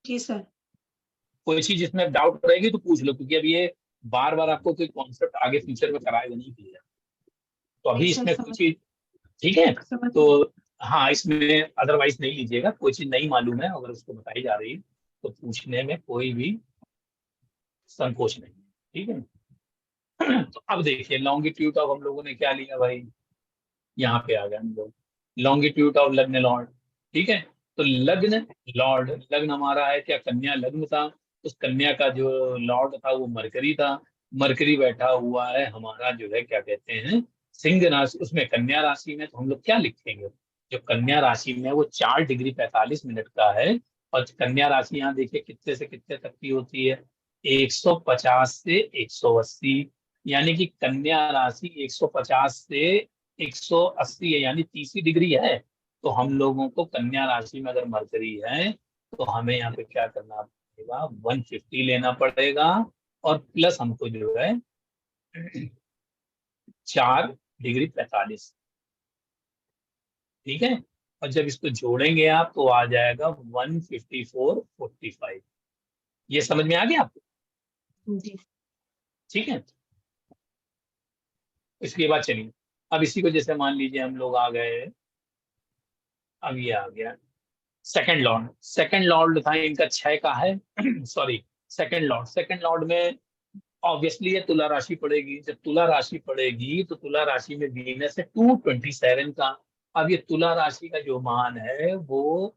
जी सर। कोई चीज इसमें डाउट रहेगी तो पूछ लो, क्योंकि अब ये बार बार आपको कोई कॉन्सेप्ट आगे फ्यूचर में कराएगा नहीं क्लियर, तो अभी नहीं सर, इसमें कोई समझ चीज, ठीक है, समझ तो हाँ, इसमें अदरवाइज नहीं लीजिएगा। कोई चीज नहीं मालूम है अगर उसको बताई जा रही है तो पूछने में कोई भी संकोच नहीं है, ठीक है। तो अब देखिए, लॉन्गिट्यूड ऑफ हम लोगों ने क्या लिया भाई, यहाँ पे आ गए हम लोग, लॉन्गिट्यूड ऑफ लग्न लॉर्ड, ठीक है। तो लग्न लॉर्ड, लग्न हमारा है क्या, कन्या लग्न था, उस कन्या का जो लॉर्ड था वो मरकरी था। मरकरी बैठा हुआ है हमारा जो है क्या कहते हैं, सिंह राशि, उसमें कन्या राशि में। तो हम लोग क्या लिखेंगे, जो कन्या राशि में है वो 4 डिग्री 45 मिनट का है। और कन्या राशि यहाँ देखिए कितने से कितने तक की होती है, 150 से 180। यानी कि कन्या राशि 150 से 180 है, यानी 30 डिग्री है। तो हम लोगों को कन्या राशि में अगर मरकरी है तो हमें यहाँ पे क्या करना पड़ेगा, 150 लेना पड़ेगा, और प्लस हमको जो है 4 डिग्री 45, ठीक है। और जब इसको जोड़ेंगे आप तो आ जाएगा 154.45। ये समझ में आ गया आपको? जी। ठीक है। इसके बाद चलिए, अब इसी को जैसे मान लीजिए हम लोग आ गए, अब ये आ गया सेकंड लॉर्ड। सेकंड लॉर्ड था इनका 6 का है, सॉरी सेकंड लॉर्ड में ऑब्वियसली ये तुला राशि पड़ेगी। जब तुला राशि पड़ेगी तो तुला राशि में वीनस है 227 का। अब ये तुला राशि का जो मान है वो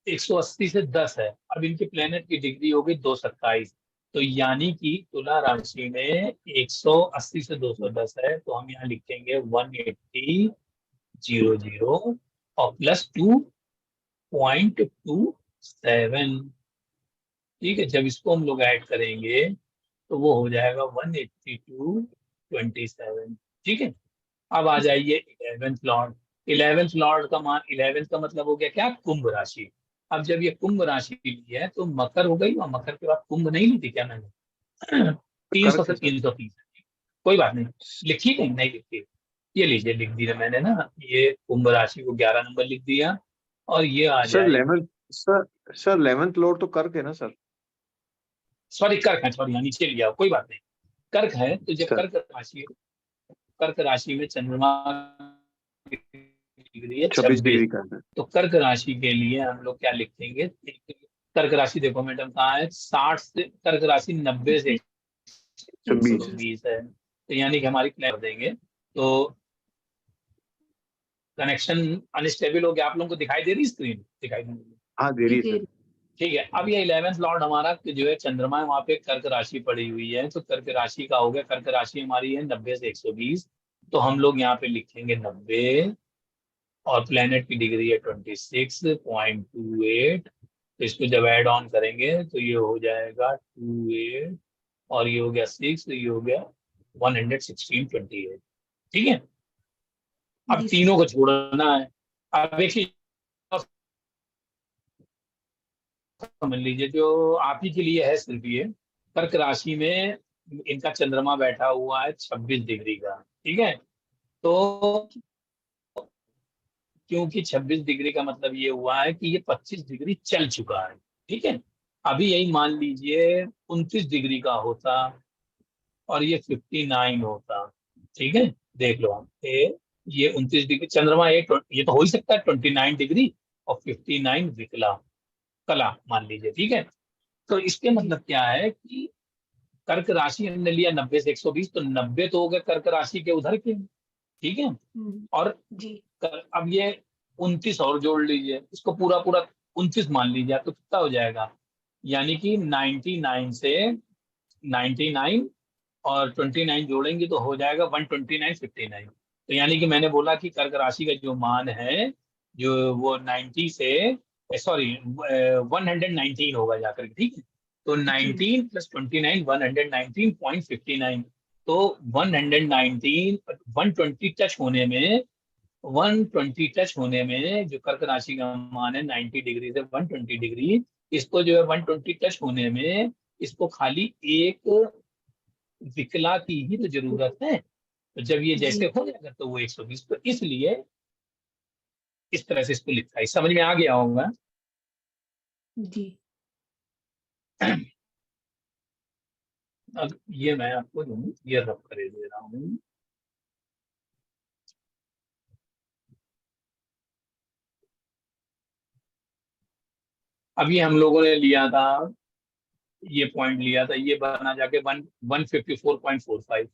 180 से 10 है। अब इनके प्लेनेट की डिग्री हो गई 227, तो यानी कि तुला राशि में 180 से 210 है, तो हम यहाँ लिखेंगे 180 00 और प्लस 2.27। ठीक है, जब इसको हम लोग ऐड करेंगे तो वो हो जाएगा 182.27। ठीक है, अब आ जाइए 11th लॉर्ड। 11th लॉर्ड का मान, 11th का मतलब हो गया क्या, कुंभ राशि। अब जब ये कुंभ राशि ली है तो मकर हो गई, और मकर के बाद कुंभ नहीं ली थी क्या मैंने? 300 से 330। कोई बात नहीं, लिखी नहीं लिखी, ये लीजिए लिख दिया मैंने ना, ये कुंभ राशि को 11 नंबर लिख दिया। और ये आ सर जाए सर 11th लॉर्ड तो कर्क है ना सर? सॉरी कर्क है, सॉरी यहाँ नीचे लिया, कोई बात नहीं, कर्क है। तो जब कर्क राशि में चंद्रमा डिग्री है 26 डिग्री 26, का है। तो कर्क राशि के लिए हम लोग क्या लिखेंगे? कर्क राशि देखो मैडम कहाँ है, 60 से, कर्क राशि 90 से 120 है, तो यानी कि हमारी क्लियर देंगे। तो कनेक्शन अनस्टेबल हो गया, आप लोगों को दिखाई दे रही स्क्रीन? दिखाई दे रही? हाँ दे रही है सर। ठीक है, अब ये 11th लॉर्ड हमारा जो है चंद्रमा है, वहां पे कर्क राशि पड़ी हुई है, तो कर्क राशि का हो गया, कर्क राशि हमारी है 90 से 120, तो हम लोग यहाँ पे लिखेंगे 90, और प्लेनेट की डिग्री है 26.28, तो इसको जब ऐड ऑन करेंगे तो ये हो जाएगा 28 और ये हो गया 6, तो ये हो गया 116.28। ठीक है, अब तीनों को छोड़ना है। अब देखिए समझ लीजिए, जो आप ही के लिए है सिर्फ ये, कर्क राशि में इनका चंद्रमा बैठा हुआ है 26 डिग्री का। ठीक है, तो क्योंकि 26 डिग्री का मतलब ये हुआ है कि ये 25 डिग्री चल चुका है। ठीक है, अभी यही मान लीजिए 29 डिग्री का होता और ये 59 होता। ठीक है, देख लो आप, ये 29 डिग्री चंद्रमा, ये तो हो ही सकता है 29 डिग्री और 59 विकला कला मान लीजिए। ठीक है, तो इसके मतलब क्या है कि कर्क राशि हमने लिया 90 से 120, तो 90 तो हो गए कर्क राशि के उधर के। ठीक है, और अब ये 29 और जोड़ लीजिए, इसको पूरा 29 मान लीजिए, तो कितना हो जाएगा? यानी कि 99 से 99 और 29 जोड़ेंगे तो हो जाएगा 129.59। तो यानी कि मैंने बोला कि कर्क राशि का जो मान है, जो वो 90 से, सॉरी 119 होगा जाकर के। ठीक है, तो 19 + 29 119.59, तो 119 120 टच होने में, 120 टच होने में जो कर्क राशि का मान है 90 डिग्री से 120 डिग्री, इसको जो है 120 टच होने में इसको खाली एक विकला की ही तो जरूरत है। तो जब ये जैसे हो जाएगा तो वो 120, तो इसलिए इस तरह से इसको लिखा है। समझ में आ गया होगा जी। अब ये मैं आपको ये रब करे दे रहा हूँ। अभी हम लोगों ने लिया था, ये पॉइंट लिया था, ये बना जाके 154.45,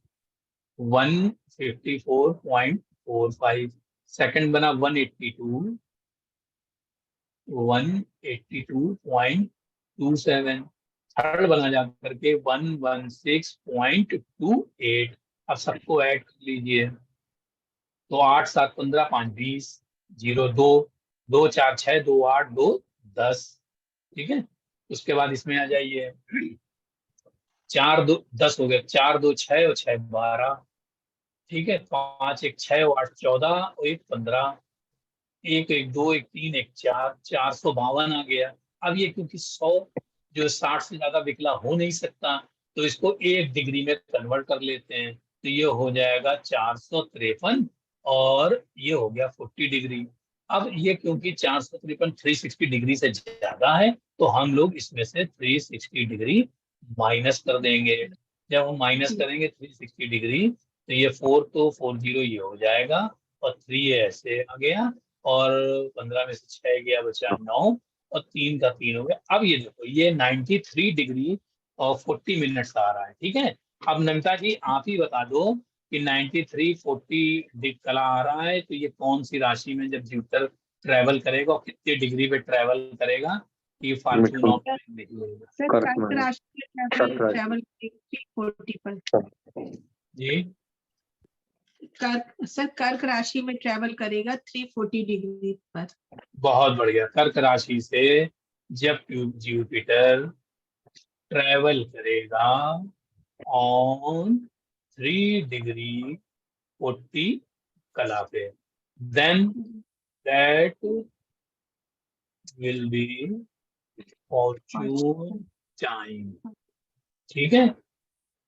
154.45। सेकंड बना 182.27। थर्ड बना जा करके 116.28। अब सबको ऐड कर लीजिए, तो 8 7 15 5 20 0 2 2 4 6 2 8 2 10। ठीक है, उसके बाद इसमें आ जाइए, 4 2 10 हो गया, 4 2 6 और 6 12। ठीक है, 5 1 6 और 8 14 और 1 15, 1 1 2 1 3 1 4, 452 आ गया। अब ये क्योंकि 100 जो 60 से ज्यादा विकला हो नहीं सकता, तो इसको 1 डिग्री में कन्वर्ट कर लेते हैं, तो ये हो जाएगा 453 और ये हो गया 40 डिग्री। अब ये क्योंकि 453 360 डिग्री से ज्यादा है, तो हम लोग इसमें से 360 डिग्री माइनस कर देंगे। जब हम माइनस करेंगे 360 डिग्री, तो ये 4 तो 40 ये हो जाएगा, और 3 ऐसे आ गया, और 15 में से 6 गया, बचा 9, और 3 का 3 हो गया। अब ये देखो ये 93 डिग्री और 40 मिनट्स आ रहा है, ठीक है। अब नमिता जी आप ही बता दो कि 93 40 कला आ रहा है, तो ये कौन सी राशि में जब जुपिटर ट्रेवल करेगा और कितने डिग्री पे ट्रेवल करेगा, ये फॉर्चून ऑफ टाइम निकलेगा। सर कर्क राशि में ट्रैवल 340 पर। जी कर्क राशि में ट्रैवल करेगा 340 डिग्री पर। बहुत बढ़िया। कर्क राशि से जब जुपिटर ट्रेवल करेगा ऑन 3 डिग्री 40 कला पे, then that will be fortune time, ठीक है।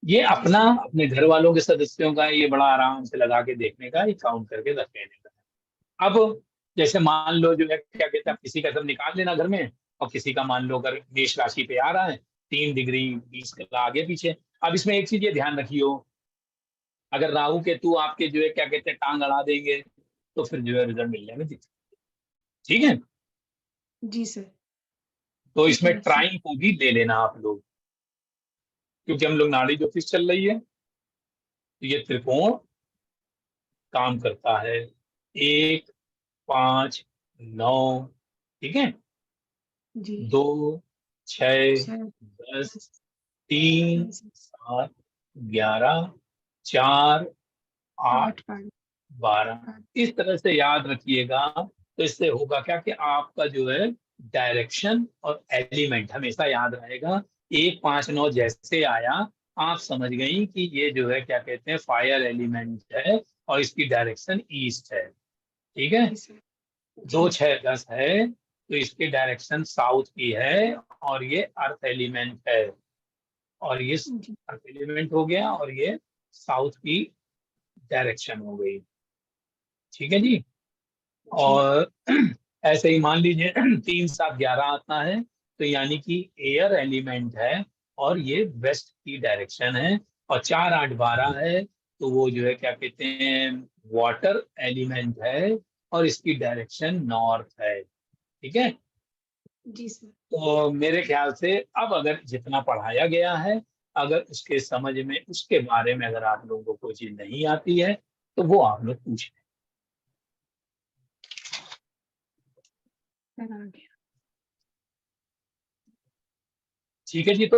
ये अपना अपने घर वालों के सदस्यों का ये बड़ा आराम से लगा के देखने का, ये काउंट करके रख लेने का। अब जैसे मान लो जो है क्या कहते हैं, किसी का सब निकाल लेना घर में, और किसी का मान लो अगर मेष राशि पे आ रहा है 3 डिग्री 20 कला आगे पीछे। अब इसमें एक चीज ये ध्यान रखियो, अगर राहु केतु आपके जो है क्या कहते हैं टांग अड़ा देंगे, तो फिर जो है रिजल्ट मिलने में दिक्कत, ठीक है। जी सर। तो इसमें ट्राइन को भी ले लेना आप लोग, क्योंकि हम लोग नाड़ी ज्योतिष चल रही है, तो ये त्रिकोण काम करता है 1 5 9, ठीक है, जी 2 6 10 3 7 11 4 8 12, इस तरह से याद रखिएगा। तो इससे होगा क्या कि आपका जो है डायरेक्शन और एलिमेंट हमेशा याद रहेगा। 1 5 9 जैसे आया आप समझ गई कि ये जो है क्या कहते हैं फायर एलिमेंट है और इसकी डायरेक्शन ईस्ट है, ठीक है। 2 6 10 है तो इसकी डायरेक्शन साउथ की है और ये अर्थ एलिमेंट है, और ये अर्थ एलिमेंट हो गया और ये साउथ की डायरेक्शन हो गई, ठीक है जी। और ऐसे ही मान लीजिए 3 7 11 आता है, तो यानी कि एयर एलिमेंट है और ये वेस्ट की डायरेक्शन है, और 4 8 12 है तो वो जो है क्या कहते हैं वाटर एलिमेंट है और इसकी डायरेक्शन नॉर्थ है, ठीक है। जी सर। तो मेरे ख्याल से अब अगर जितना पढ़ाया गया है, अगर उसके समझ में उसके बारे में अगर आप लोगों को कोई चीज नहीं आती है तो वो आप लोग पूछ लें, ठीक है जी। तो